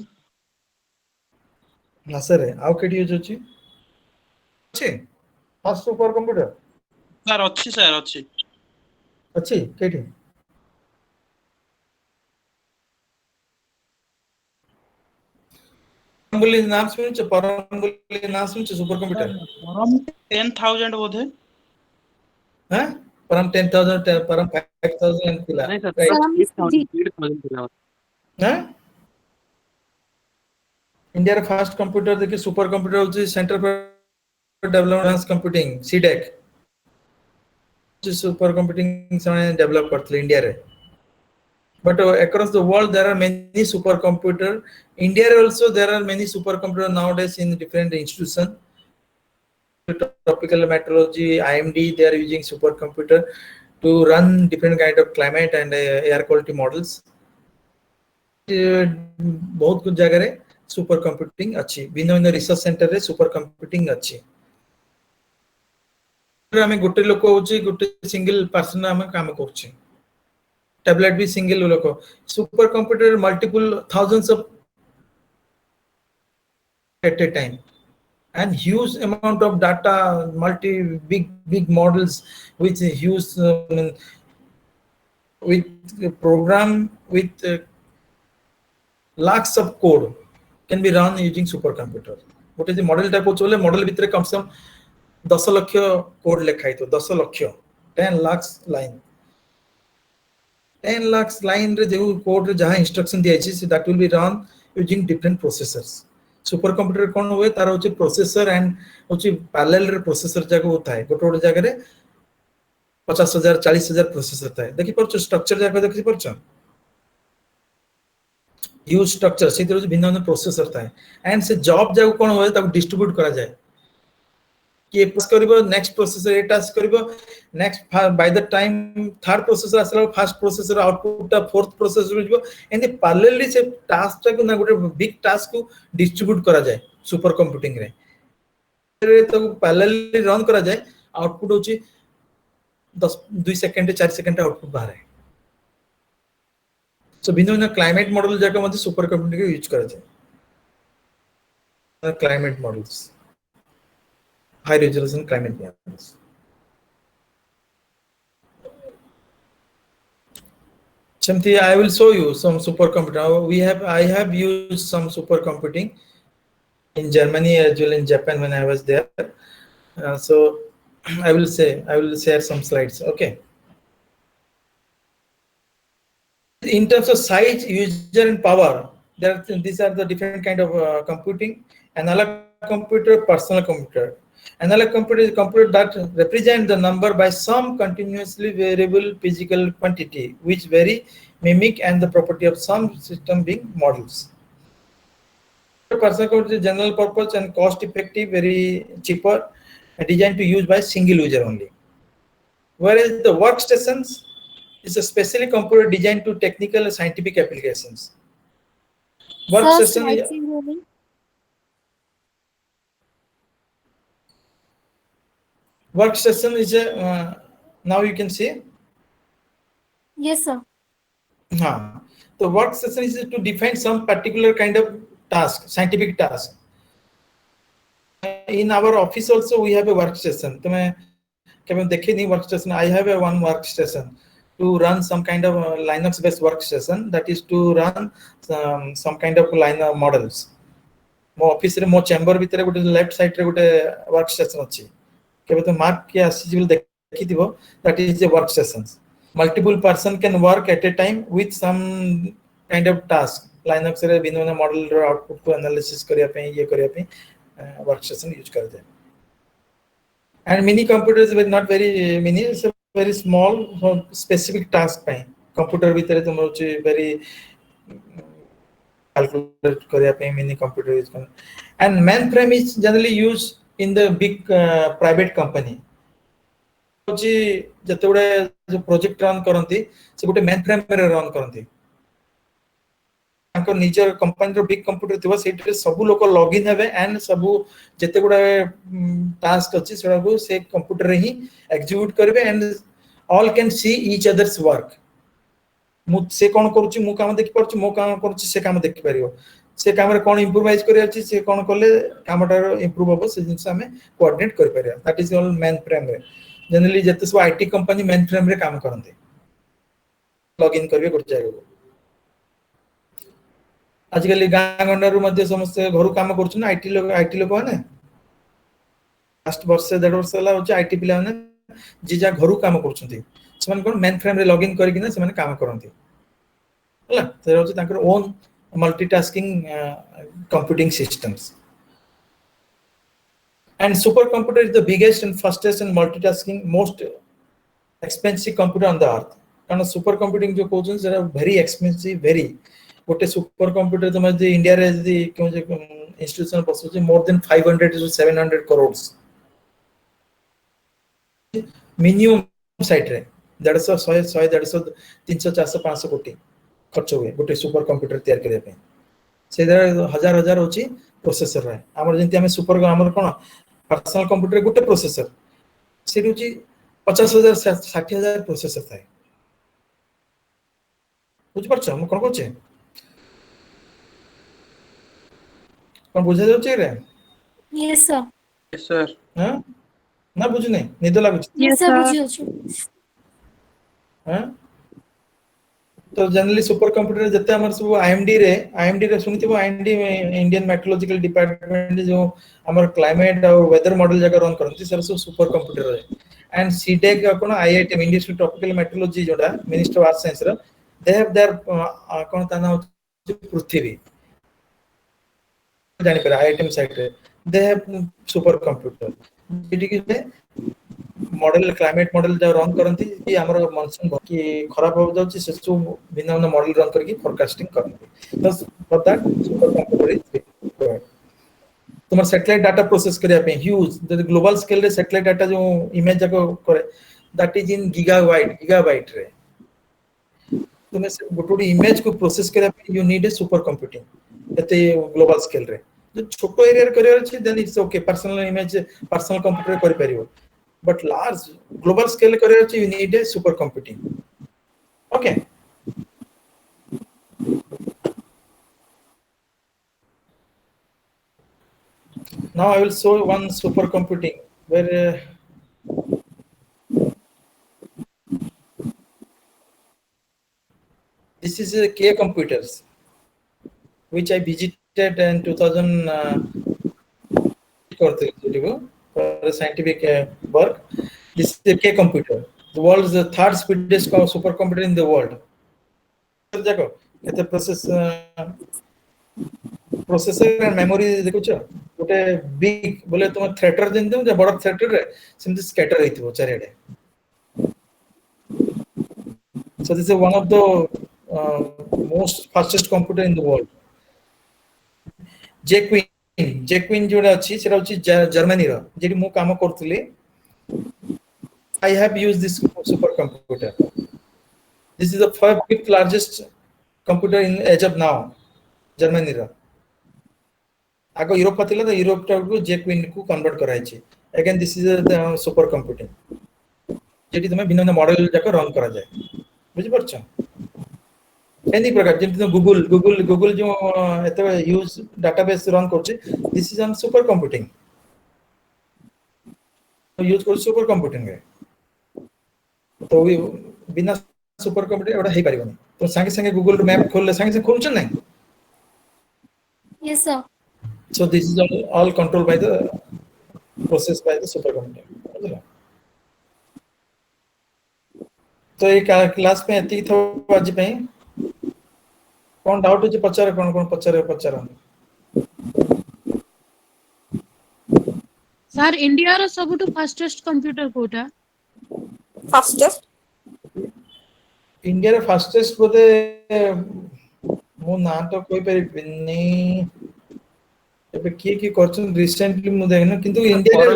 नासा रे आउ केटी यूज होछि अछि फर्स्ट सुपर कंप्यूटर सर अछि अछि केटी परम नाम सुनछ परम नाम सुनछ सुपर कंप्यूटर परम 10000 बोधे हां परम 10000 परम 5000 थिला नहीं सर 8000 थिला हाँ इंडिया रे फास्ट कंप्यूटर देखि सुपर कंप्यूटर होची centre for development advance computing CDAC super computing से डेवलप करथले इंडिया रे but across the world there are many supercomputer. India also there are many supercomputer nowadays in different institutions. Tropical meteorology, IMD, they are using supercomputer to run different kind of climate and air quality models. बहुत कुछ जगह रे super computing अच्छी भिन्न भिन्न research centre रे super computing अच्छी हमें गोटे लोक होची गोटे सिंगल पर्सन हम काम करछी tablet भी सिंगल लोक super computer multiple thousands of at a time and huge amount of data big models with huge with program with lakhs of code can be run using supercomputer गोटे जे model type चले model भितर कम से कम 10 lakh code लिखाई तो 10 lakh 10 lakhs line 10 lakhs line रे जो code रे जहां इंस्ट्रक्शन दिया छी that will be run using different processors super computer कोन होय तार होची प्रोसेसर एंड होची पैरेलल रे प्रोसेसर जाको होता है गोटे गोटे जगह रे 50,000 40,000 प्रोसेसर था देखि परछ स्ट्रक्चर जाको देखि परछ यूज स्ट्रक्चर से भिन्न भिन्न प्रोसेसर था एंड से जॉब जाको कोन होय ताको डिस्ट्रीब्यूट करा जाए कि पास करिवो नेक्स्ट प्रोसेसर ए टास्क करिवो next by the time third processor आसला फर्स्ट प्रोसेसर आउटपुट टा फोर्थ प्रोसेसर जो एंड पैरेलली से टास्क टा को ना गोटे बिग टास्क को डिस्ट्रीब्यूट करा जाए सुपर कंप्यूटिंग रे तो पैरेलली रन करा जाए आउटपुट होची 2 सेकंड 4 सेकंड आउटपुट बाहर है सो भिन्न भिन्न क्लाइमेट मॉडल जाके मध्ये सुपर कंप्यूटिंग यूज करा जाए climate models high resolution climate models. Something I will show you some supercomputer. I have used some supercomputing in Germany as well in Japan when I was there. So I will share some slides. Okay. In terms of size, user and power, these are the different kind of computing. Analog computer, personal computer. Analog computer is a computer that represents the number by some continuously variable physical quantity which vary, mimic and the property of some system being models. Personal computer is general purpose and cost effective, very cheaper, and designed to use by single user only. Whereas the workstations is a specially computer designed to technical and scientific applications. Workstation Workstation is a now you can see. Yes, sir. The workstation is to define some particular kind of task, scientific task. In our office also we have a workstation. तो मैं कभी देखे नहीं workstation. I have a one workstation to run some kind of Linux based workstation that is to run some kind of Linux models. मो office रे मो chamber भीतर गोटे लेफ्ट साइड रे गोटे वर्कस्टेशन अछि केबे तो मार्क के आसीबल देखिथिबो that is a workstation multiple person can work at a time with some kind of task Linux रे भिन्न मॉडल रो आउटपुट को एनालिसिस करिया पे ये करिया पे वर्कस्टेशन यूज कर दे and mini computers with not very mini it's very small specific task पे कंप्यूटर भीतर तुम होची वेरी calculate करिया पे मिनी कंप्यूटर यूज कर and mainframe is generally used in the big private company जी जते बडे जो प्रोजेक्ट रन करंती से गोटे मेन फ्रेम रे रन करंती तांको निजर कंपनी रो बिग कंप्यूटर थिबो सेटे सब लोक लॉग इन हेबे एंड सब जते बडे टास्क अछि सेडा को से कंप्यूटर रे ही एग्जीक्यूट करबे and all can see each others work मु से कोन करूची मु काम देखि परची मु काम करूची से काम देखि परियो से काम रे कोन इंप्रूवाइज करिया अछि से कोन करले कामटा इंप्रूव होबो से जिंस हमें कोऑर्डिनेट कर परिया that is all main frame रे जनरली जते सब आईटी कंपनी मेन फ्रेम रे काम करंते लॉग इन करबे कर जाय आजकल गां गंडारू मध्य समस्त घर काम करछु आईटी लोग माने लास्ट वर्ष से 1.5 वर्ष होला होची आईटी पिला माने जे जा घर काम करछुंती सेमान कोन मेन फ्रेम रे लॉग इन करिकिना सेमान काम करंती ହେଲା ସେଟା ହଉଛି ତାଙ୍କର own multitasking computing systems. And supercomputer is the biggest and fastest and multitasking most expensive computer on the earth. कारण सुपर कंप्यूटिंग जो कहउछन सेरा वेरी एक्सपेंसिव वेरी गोटे सुपर कंप्यूटर तुम जे इंडिया रे जे कोन जे इंस्टीट्यूशन बसुछ more than 500 to 700 crores minimum site रे 150 100 150 300 400 500 कोटी खर्च हुए गोटे सुपर कंप्यूटर तैयार करे पे से हजार हजार होची प्रोसेसर रे हमर जंती हम सुपर हमर कोन पर्सनल कंप्यूटर गोटे प्रोसेसर से होची 50,000 60,000 प्रोसेसर थाए बुझ परछ हम कोन कहचे कोन बुझा जाउची रे Yes, sir. Yes, sir. हां ना बुझने निद लागुची Yes, sir. बुझियो हां तो जनरली सुपर कंप्यूटर जते हमर सब आईएमडी रे सुनिथिबो आईएमडी इंडियन मेट्रोलॉजिकल डिपार्टमेंट जो हमर क्लाइमेट और वेदर मॉडल जगह रन करथि सर सब सुपर कंप्यूटर रे and CDAC cone IIT industry tropical metrology जोडा मिनिस्टर ऑफ आर्ट्स साइंस रे दे हैव देयर कोन ता नाम पृथ्वी जानि पर आईआईटी साइट रे they have super computer JD कि मॉडल क्लाइमेट मॉडल जो रन करंती कि हमर मॉनसून की खराब हो जाउची से सब भिन्न भिन्न मॉडल रन करके फोरकास्टिंग करंती बस for that super computer is तुम्हार सैटेलाइट डाटा प्रोसेस करिया पे ह्यूज द ग्लोबल स्केल रे सैटेलाइट डाटा जो इमेज जाको करे दैट इज इन गीगाबाइट रे तुम्हें गोटोडी इमेज को प्रोसेस करिया पे you need a super computing एते ग्लोबल स्केल रे जो छोटो एरिया रे करिया अछि then it's okay personal image personal computer करि परिबो but large global scale career you need a super computing. Okay, now I will show one super computing where this is a K computers which I visited in 2000 for a scientific work. This is a K computer. The world is the third speedest supercomputer in the world. देखो केते processor and memory देखो छ गोटे big बोले तुम treater दिन दे जे बड़ treater रे सिमती scatter रहितबो चारेडे so this is one of the most fastest computer in the world. जेक्विन जोड़ा अछि सेरा अछि जर्मनी रो जेडी मु काम करथले I have used this super computer. This is the fifth largest computer in as of now Germany रो आगो Europe पतिला तो Europe को जेक्विन को convert कराइ छै again this is the super computing JD तमे भिन्न भिन्न मॉडल जाको रन करा जाय बुझि परछ एनी प्रकार जेंति गूगल जो एते यूज डाटाबेस रन करछि this is on super computing use कर सुपर कंप्यूटिंग रे तो बिना सुपर कंप्यूटर एटा हे परिबनी तो संगे संगे गूगल मैप खोलले संगे संगे खोलछ नै Yes, sir. so this is all controlled by the process by the super computer तो एक क्लास में एति थो आज पे कौन डाउट होची पचारे कौन पचारे सर इंडिया रो सबटु फास्टेस्ट कंप्यूटर कोटा फास्टेस्ट इंडिया रे फास्टेस्ट बोले मो ना तो कोई परिबनी एबे की करछन रिसेंटली मु देखना किंतु इंडिया रे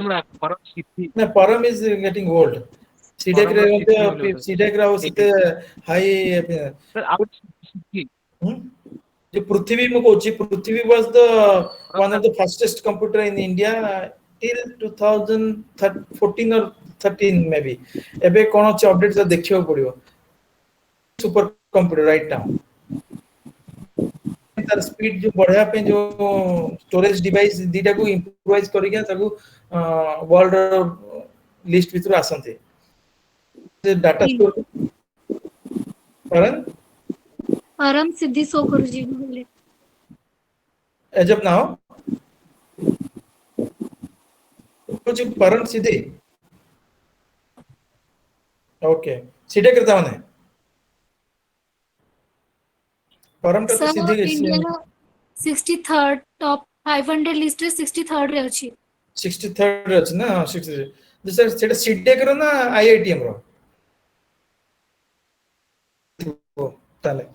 ना परम इज गेटिंग ओल्ड सीडेक रे होते हाई सर आउट जो पृथ्वी में कोची Prithvi was the one of the fastest computer in India till 2014 और 13 मे बी एबे कोन अछि अपडेट तो देखियो पड़ियो सुपर कंप्यूटर राइट नाउ तार स्पीड जो बढ़िया पे जो स्टोरेज डिवाइस दीटा को इंप्रूवाइज करिया ताको वर्ल्ड लिस्ट भीतर आसंते डाटा स्टोर परम सिद्धि सो करू जी बोले एज ऑफ नाउ कुछ परम सीधे ओके सीधे करता माने परम टा तो सर सीधे इंडिया 63rd टॉप 500 लिस्ट रे 63rd रे अछि 63rd ଅଛି ନା 63 ଯେ ସେଟା ସିଟେକ୍ ର ନା ଆଇଆଇଟିଏମ୍ ର ଥିବ ତାହେଲେ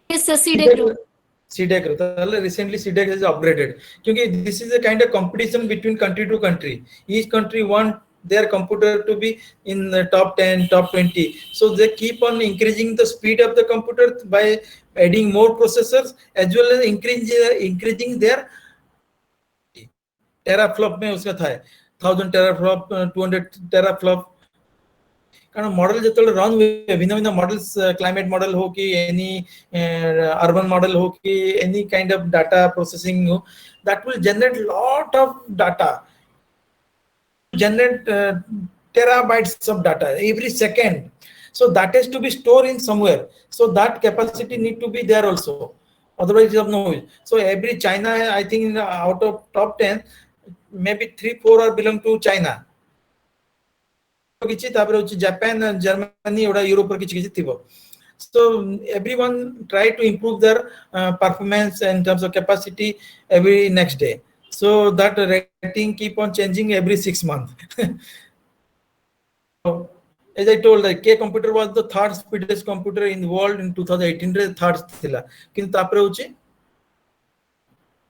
यस सर सीडेक रो CDEC रो ताले recently CDEC has upgraded क्योंकि this is a kind of competition between country to country. Each country want their computer to be in the top 10 top 20, so they keep on increasing the speed of the computer by adding more processors as well as increasing their teraflop में उसका था 1000 teraflop 200 teraflop कारण model जो run हुए भिन्न भिन्न models climate model हो कि एनी अर्बन मॉडल हो कि any kind of data processing हो that will generate lot of data generate terabytes of data every second, so that has to be stored in somewhere, so that capacity need to be there also, otherwise you have no use. So every China, I think out of top 10 maybe 3-4 are belong to China, किछि तापर होछि Japan Germany Voda Europe पर किछि किछि थिबो. So everyone try to improve their performance in terms of capacity every next day, so that rating keep on changing every 6 months. So, as I told, like K computer was the third speediest computer in the world in 2018 रे third थिला किंतु तापर होछि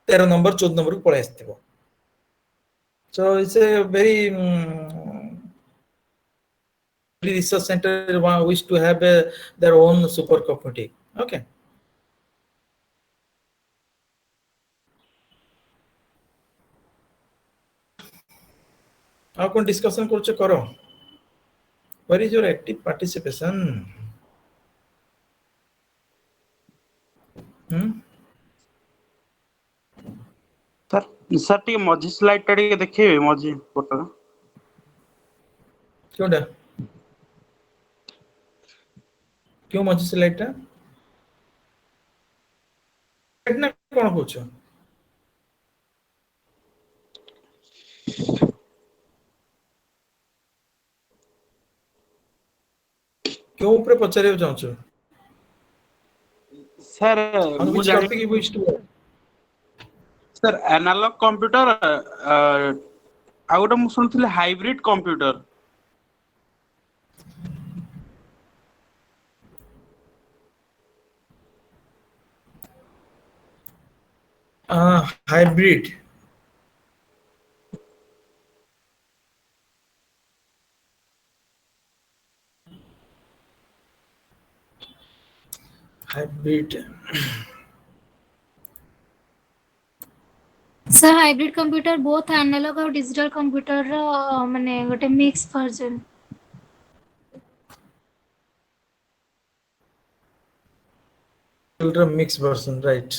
13 number 14 number को पळे आस्थिबो. So it's a very research center wish to have their own supercomputing. Okay. आप कौन discussion करछे करो. Where is your active participation? Sir टी मझी स्लाइड टा टी देखिए मझी फोटो क्योंडा क्यों मझी स्लाइड टा ना कोन पूछो क्यों ऊपर पचारे चाहछो सर on मु which जानि topic you wish to sir analog computer आ गोटे मु सुनथिले hybrid computer hybrid sir hybrid computer both analog और डिजिटल कंप्यूटर रो माने गोटे mix version mixed version, right?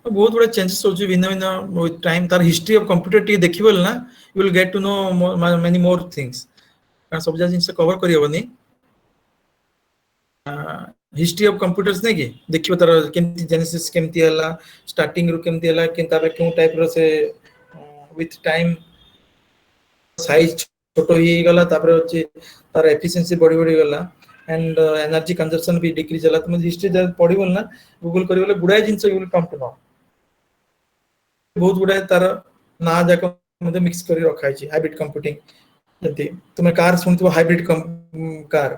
बहुत बड़ा चेंजेस हो जो भिन्न भिन्न विथ टाइम तार हिस्ट्री ऑफ कंप्यूटर टी देखिबल ना you will get to know many more things कारण सब जिनिस कवर करि होबनी हिस्ट्री ऑफ कंप्यूटर्स ने कि देखिबो तार केमती जेनेसिस केमती हला स्टार्टिंग रु केमती हला कि तारे कोन टाइप रो से विथ टाइम साइज छोटो ही गला तापर होची तार एफिशिएंसी बड़ी बड़ी गला एंड एनर्जी कंजम्पशन भी डिक्रीज हला तुम हिस्ट्री जब पढिबल ना गूगल करिबले गुडा since you will come to know बहुत गुडा तार ना जाक मध्ये मिक्स करी रखाई छी हाइब्रिड कंप्यूटिंग जति तुमे कार सुनथिबो हाइब्रिड कार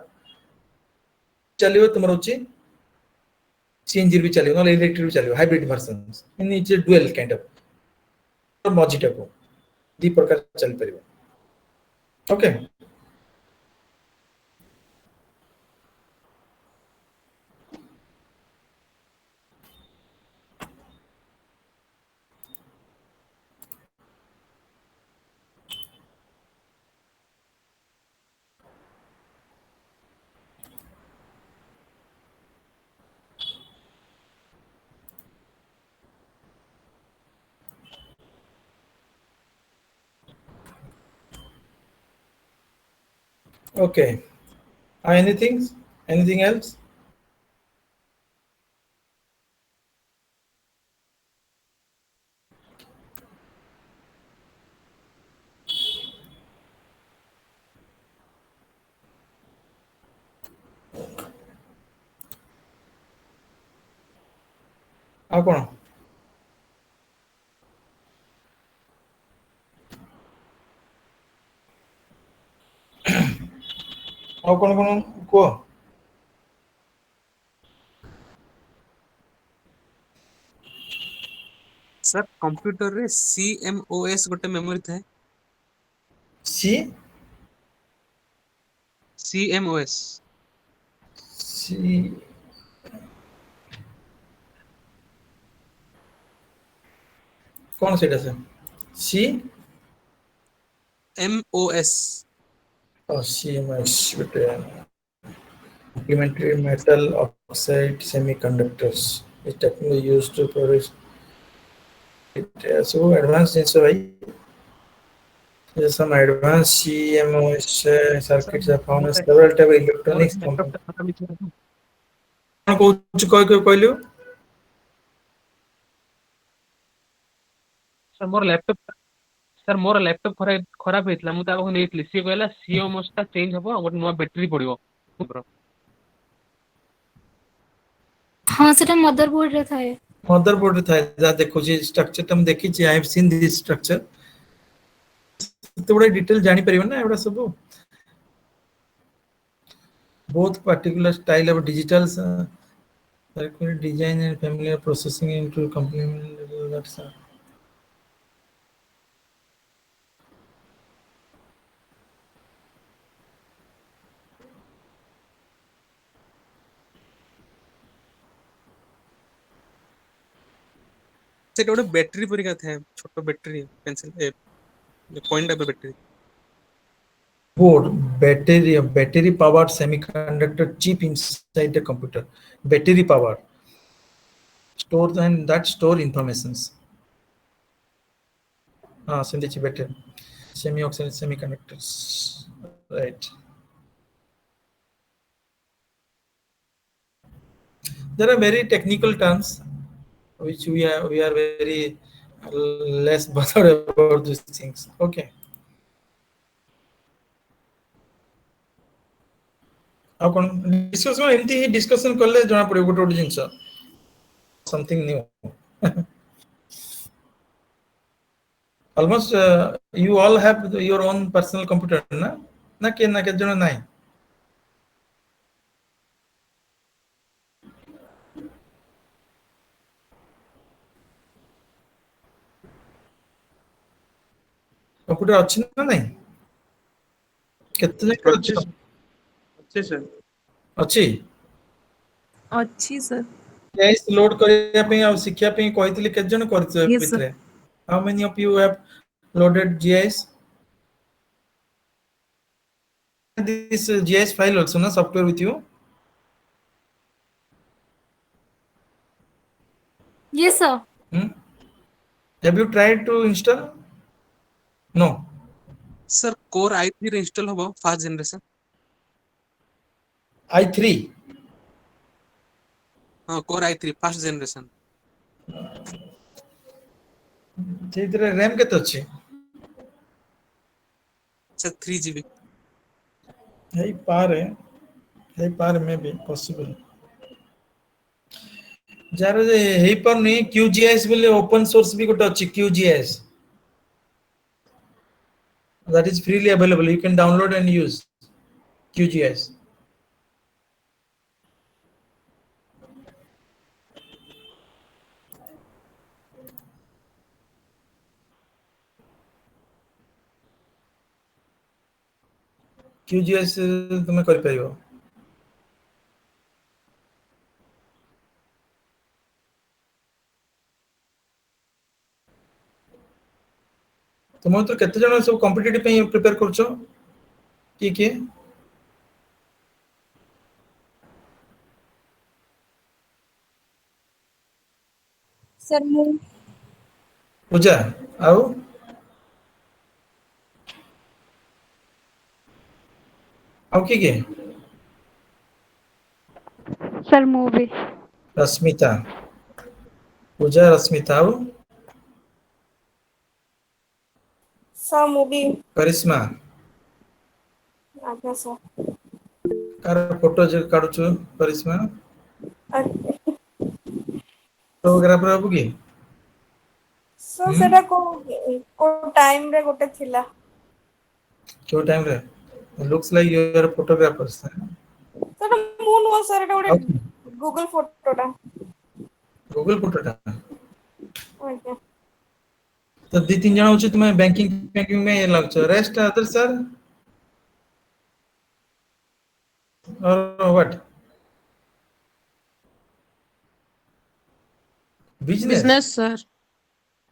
चलियो तुमर होची सीएनजी भी चलियो न इलेक्ट्रिक भी चलियो hybrid versions in is dual kind of मॉजिटा को दी प्रकार चल परिबो. Okay. Okay. Anything else? ଆଉ କଣ? ଆଉ କଣ କୁହ? सर कंप्यूटर रे CMOS गोटे मेमोरी थाए सी CMOS सी କଣ ସେଇଟା ସାର୍? ସି MOS CMOS ଗୋଟେ complementary metal oxide semiconductors is technically used to produce so advanced ଜିନିଷ ଭାଇ. There's some advanced CMOS circuits are found in several type of electronics components. କଣ କହୁଛୁ କହିଲୁ? सर मोर laptop खराब होइतला मु ताको नेइतली सी कहला CMOS ता चेंज हबो गोटे नुवा बैटरी पड़िबो हाँ सेटा मदरबोर्ड रे थाए. मदरबोर्ड रे ଥାଏ ଯାହା ଦେଖୁଛି ଷ୍ଟ୍ରକ୍ଚର ଟା ମୁଁ ଦେଖିଛି I have seen this structure. ଏତେ ଗୁଡା ଡିଟେଲ ଜାଣି ପାରିବ ନା ଏଗୁଡା ସବୁ. Both particular style of digital design and familiar processing into complement that's से गोटे बैटरी परिका थाए छोटो battery pencil point type battery board battery powered semiconductor chip inside the computer. Battery power stores and that store informations. Sendi battery semi-oxide semiconductors, right? There are very technical terms which we are very less bothered about these things. Okay. ଆଉ କଣ discussion ଏମିତି ହିଁ discussion କଲେ ଜଣା ପଡିବ ଗୋଟେ ଗୋଟେ ଜିନିଷ something new. Almost you all have your own personal computer ନା କେତେ ଜଣ ନାହିଁ? କମ୍ପ୍ୟୁଟର ଅଛି ନା ନାହିଁ? କେତେ ଜଣ ଅଛି? ଅଛି sir. ଅଛି sir. GIS load କରିବା ପାଇଁ ଆଉ ଶିଖିବା ପାଇଁ କହିଥିଲି କେତେ ଜଣ କରିଛ Yes, sir. ଭିତରେ? How many of you have loaded GIS? This GIS file also na software with you? Yes sir. Have you tried to install? No. Sir core i3 रे इंस्टॉल हबो फर्स्ट जनरेशन i3 हां core i3 first generation ସେଇଥିରେ RAM କେତେ ଅଛି? Sir 3 GB ହେଇପାରେ ମେ ବି possible. ଯାହାର ଯେ ହେଇପାରୁନି QGIS ବୋଲି ଓପନ ସୋର୍ସ ବି ଗୋଟେ ଅଛି QGIS. That is freely available. You can download and use QGIS. QGIS ତୁମେ କରିପାରିବ. ତୁମ ଭିତରୁ କେତେ ଜଣ ସବୁ କମ୍ପିଟିଟିଭ ପାଇଁ ପ୍ରିପେୟାର କରୁଛ? କିଏ? Sir, ମୁଁ ପୂଜା ଆଉ କିଏ? सर मूवी रश्मिता पूजा रश्मिता ଆଉ सर मूवी करिश्मा आज्ञा सर कार फोटो जे काढुछु करिश्मा फोटोग्राफर हबु की सर सेटा को टाइम रे गोटे थिला क्यों टाइम रे looks like you are photographers सेटा मु नो सर एटा गोटे गूगल फोटोटा गूगल फोटोटा ओके तो दी तीन जण होछु तुम्हें बैंकिंग में लगछ रेस्ट अदर सर और what Business, sir.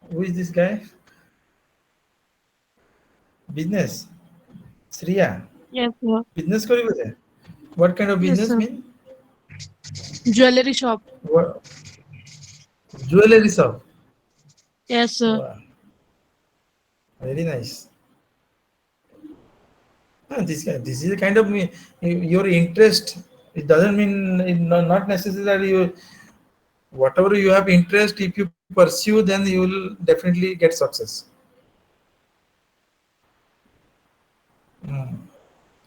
Who is this guy? Business. Sriya. Yes, sir. Business kari bote. What kind of Yes, business sir. mean? Jewelry shop. What? Jewelry shop. Yes, sir. Wow. Very nice. This is a kind of your interest. It doesn't mean not necessarily you. Whatever you have interest, if you pursue, then you will definitely get success.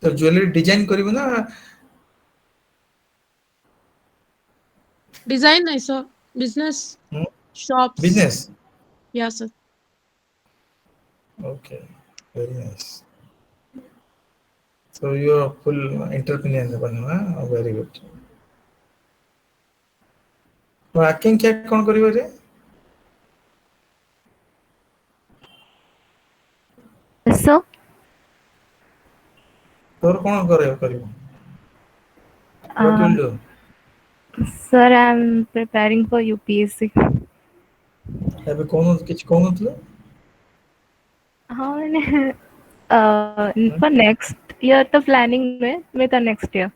तो jewellery design करिबो ना Design, nice, sir. Business. Shops. Business Yes, sir. Okay very nice so you are full entrepreneur बनवा very good तो आके क्या कोन करिवो रे सो तोर कोन करिवो what will do sir I am preparing for UPSC अबे कोन किछ कोन थलो हाँ मैंने फॉर नेक्स्ट ईयर तो प्लानिंग में तो नेक्स्ट ईयर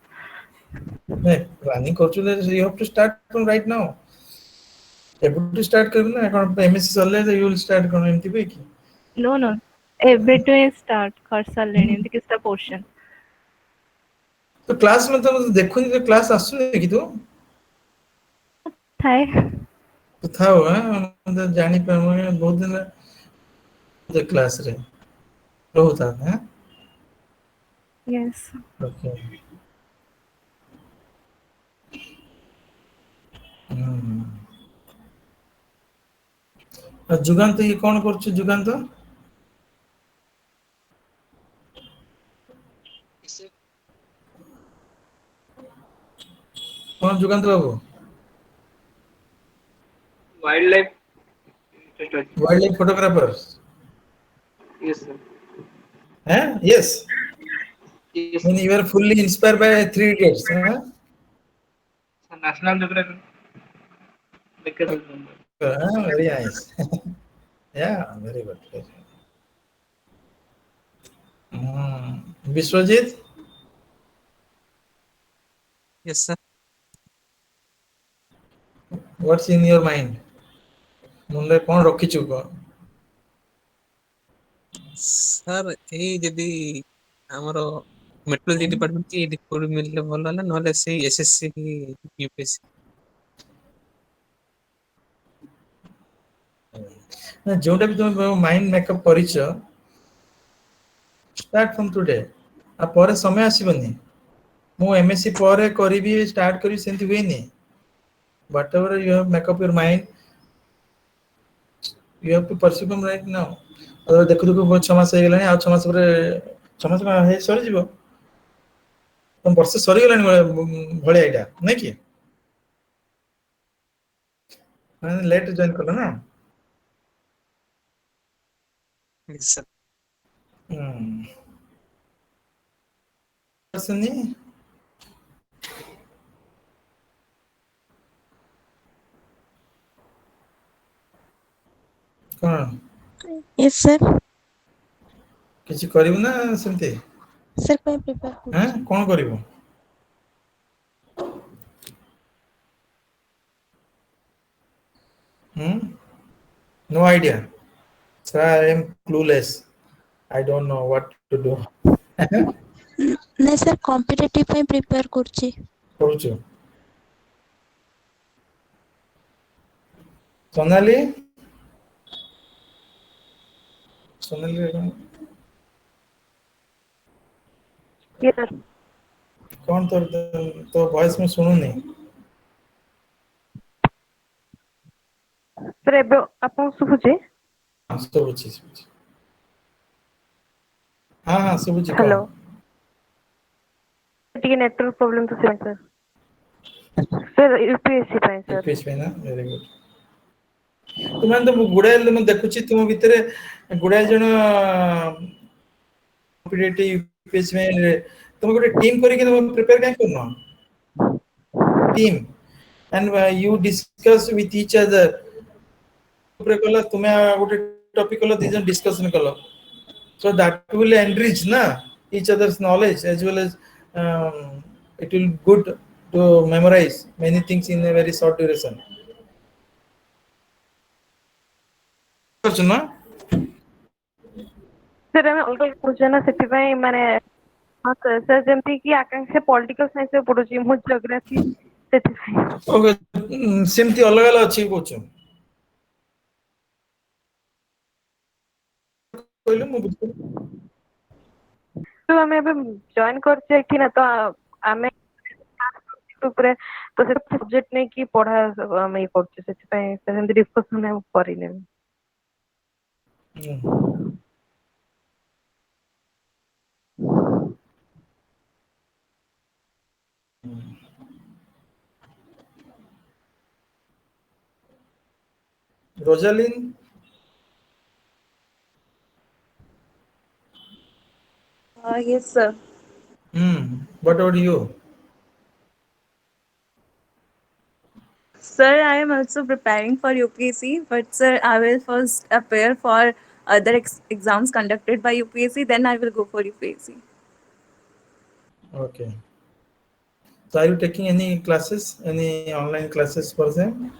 नहीं प्लानिंग करछु ले you have to start from right now एबे टू स्टार्ट करबो ना कोन एमएससी सरले यू विल स्टार्ट कोन एमटी पे की नो नो एबे टू स्टार्ट कर सालेनी एमती किसटा पोर्शन तो क्लास में तो देखुनी तो क्लास आसु कि तू थाए तो था हो मतलब जानी पे बहुत दिन the class रे होता है यस ओके जुगांत ये कौन करछु जुगांत कौन जुगांत बाबू wildlife photographer Yes, sir. Yes. Yes, When you are fully inspired by Three Idiots, National Geographic. Because very nice. Yeah, very good. Vishwajit, Yes, sir. what's in your mind? मुंडे कौन रखी चुका? Sir एई जदी हमरो metrology department की report मिलले भलो ना नले से एसएससी की यूपीएससी ना जोटा भी तुम माइंड मेकअप करिछ स्टार्ट फ्रॉम टुडे आ पर समय आसीबनी मु एमएससी पर करबी स्टार्ट करी सेंति होइनी whatever you have make up your mind you have to pursue them right now और देखो देखो बहुत 6 मास हो गेलानी आ 6 मास पर 6 मास का हे सरी जीवो तुम वर्ष सरी गेलानी भले आइडा नै कि माने लेट जॉइन करलो ना यस सर सुनी कौन यस सर किछि करिवो ना सेमते सर कोई प्रिपेयर हैं कोन करिवो no idea sir I am clueless I don't know what to do नहीं सर कॉम्पिटिटिव पे प्रिपेयर करछि करूछु सोनाली सोनाली ये सर कौन तो वॉइस में सुनुनी सर एबे आपन सुबुचे शुभुची हाँ हाँ शुभुची हेलो कौन टिके नेटवर्क प्रॉब्लम तो सर सर यूपीएससी पे सर यूपीएस में ना वेरी गुड तुम तो गुड़ाए मैं देखुची तुम भितर गुड़ाए जन कॉम्पिटिटिव यूपीएस में तुम गोटे टीम करके तुम प्रिपेयर काहे करनो team and you discuss with each other ऊपर कला तुम्हें गोटे टॉपिक कला दिजन डिस्कशन कला so that will enrich na each other's knowledge as well as it will good to memorize many things in a very short duration ना sir हमें अलग पूछे ना सेति भाई माने हां सर जेमती कि आकांक्षा पॉलिटिकल साइंस में पढुची मु ज्योग्राफी सेति भाई ओके सेमती अलग अलग अछि कोच कहले मु बुझ तो हमें अभी जॉइन करछे कि ना तो हमें ऊपर तो से सब्जेक्ट नहीं कि पढ़ा हम ये करछे सेति भाई सेमती डिस्कशन हम करिने Rosalind Yes, sir. what about you Sir, I am also preparing for UPSC, but sir, I will first appear for other exams conducted by UPSC, then I will go for UPSC. okay so are you taking any classes any online classes for them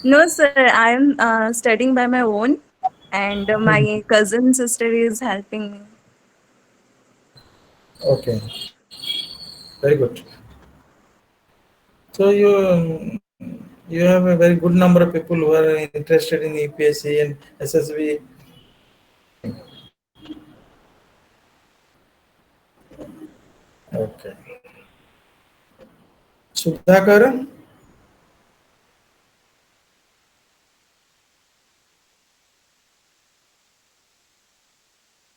No, sir, I am studying by my own, and my cousin sister is helping me. okay very good so you have a very good number of people who are interested in EPSC and SSB okay Sudhakar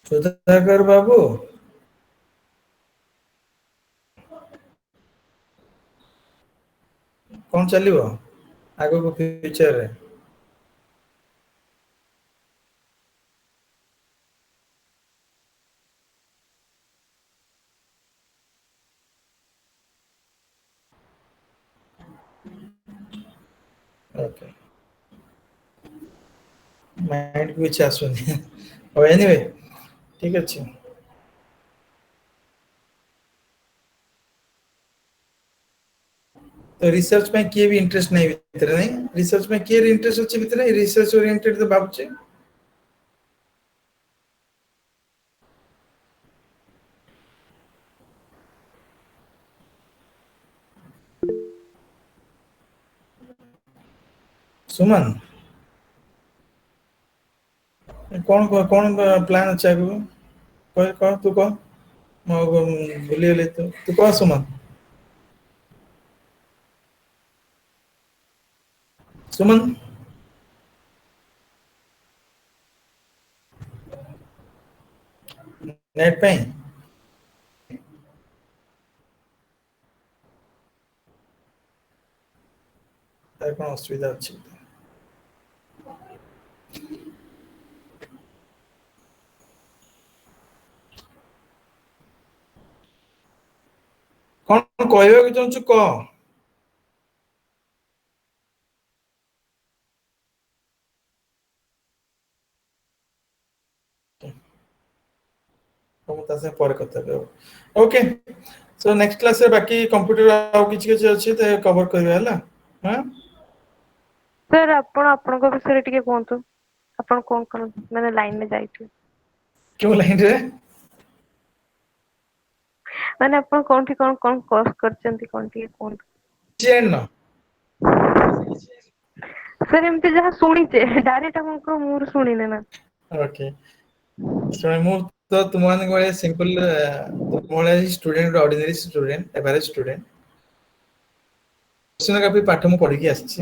Sudhakar बाबू कौन चलिव आगो को future रे okay mind को कुछ आसुनी ओ anyway ठीक अछि तो रिसर्च में किए भी इंटरेस्ट नहीं भीतर नहीं रिसर्च में किए इंटरेस्ट अछि भीतर रिसर्च ओरिएंटेड तो बाबू सुमन कौन कौन प्लान अच्छा है कह कह तू कह मैं भूली गली तू कह सुमन सुमन नेट पे तार कौन असुविधा अच्छी कौन कहबे चाहछु कह हम तासे पर कथा ओके सो नेक्स्ट क्लास रे बाकी कंप्यूटर आउ किछ किछ अछि त कवर करबे हला हां सर आपण आपण को विषय टिके कोंतु आपण कोन माने लाइन में जाइथि क्यों लाइन रे माने आपण कोन कोर्स करचंती कोन टिके कोन चेन ना ସାର୍ ଏମିତି ଯାହା ଶୁଣିଛେ ଡାଇରେକ୍ଟ ଆପଣଙ୍କ ମୁହଁରୁ ଶୁଣିନେ ନା। ଓକେ ଶୁଣ ମୁଁ ତ ତୁମମାନଙ୍କ ଭଳିଆ ସିମ୍ପଲ ତୁମ ଭଳିଆ student ordinary student average student question କାଫି ପାଠ ମୁଁ ପଢିକି ଆସିଛି।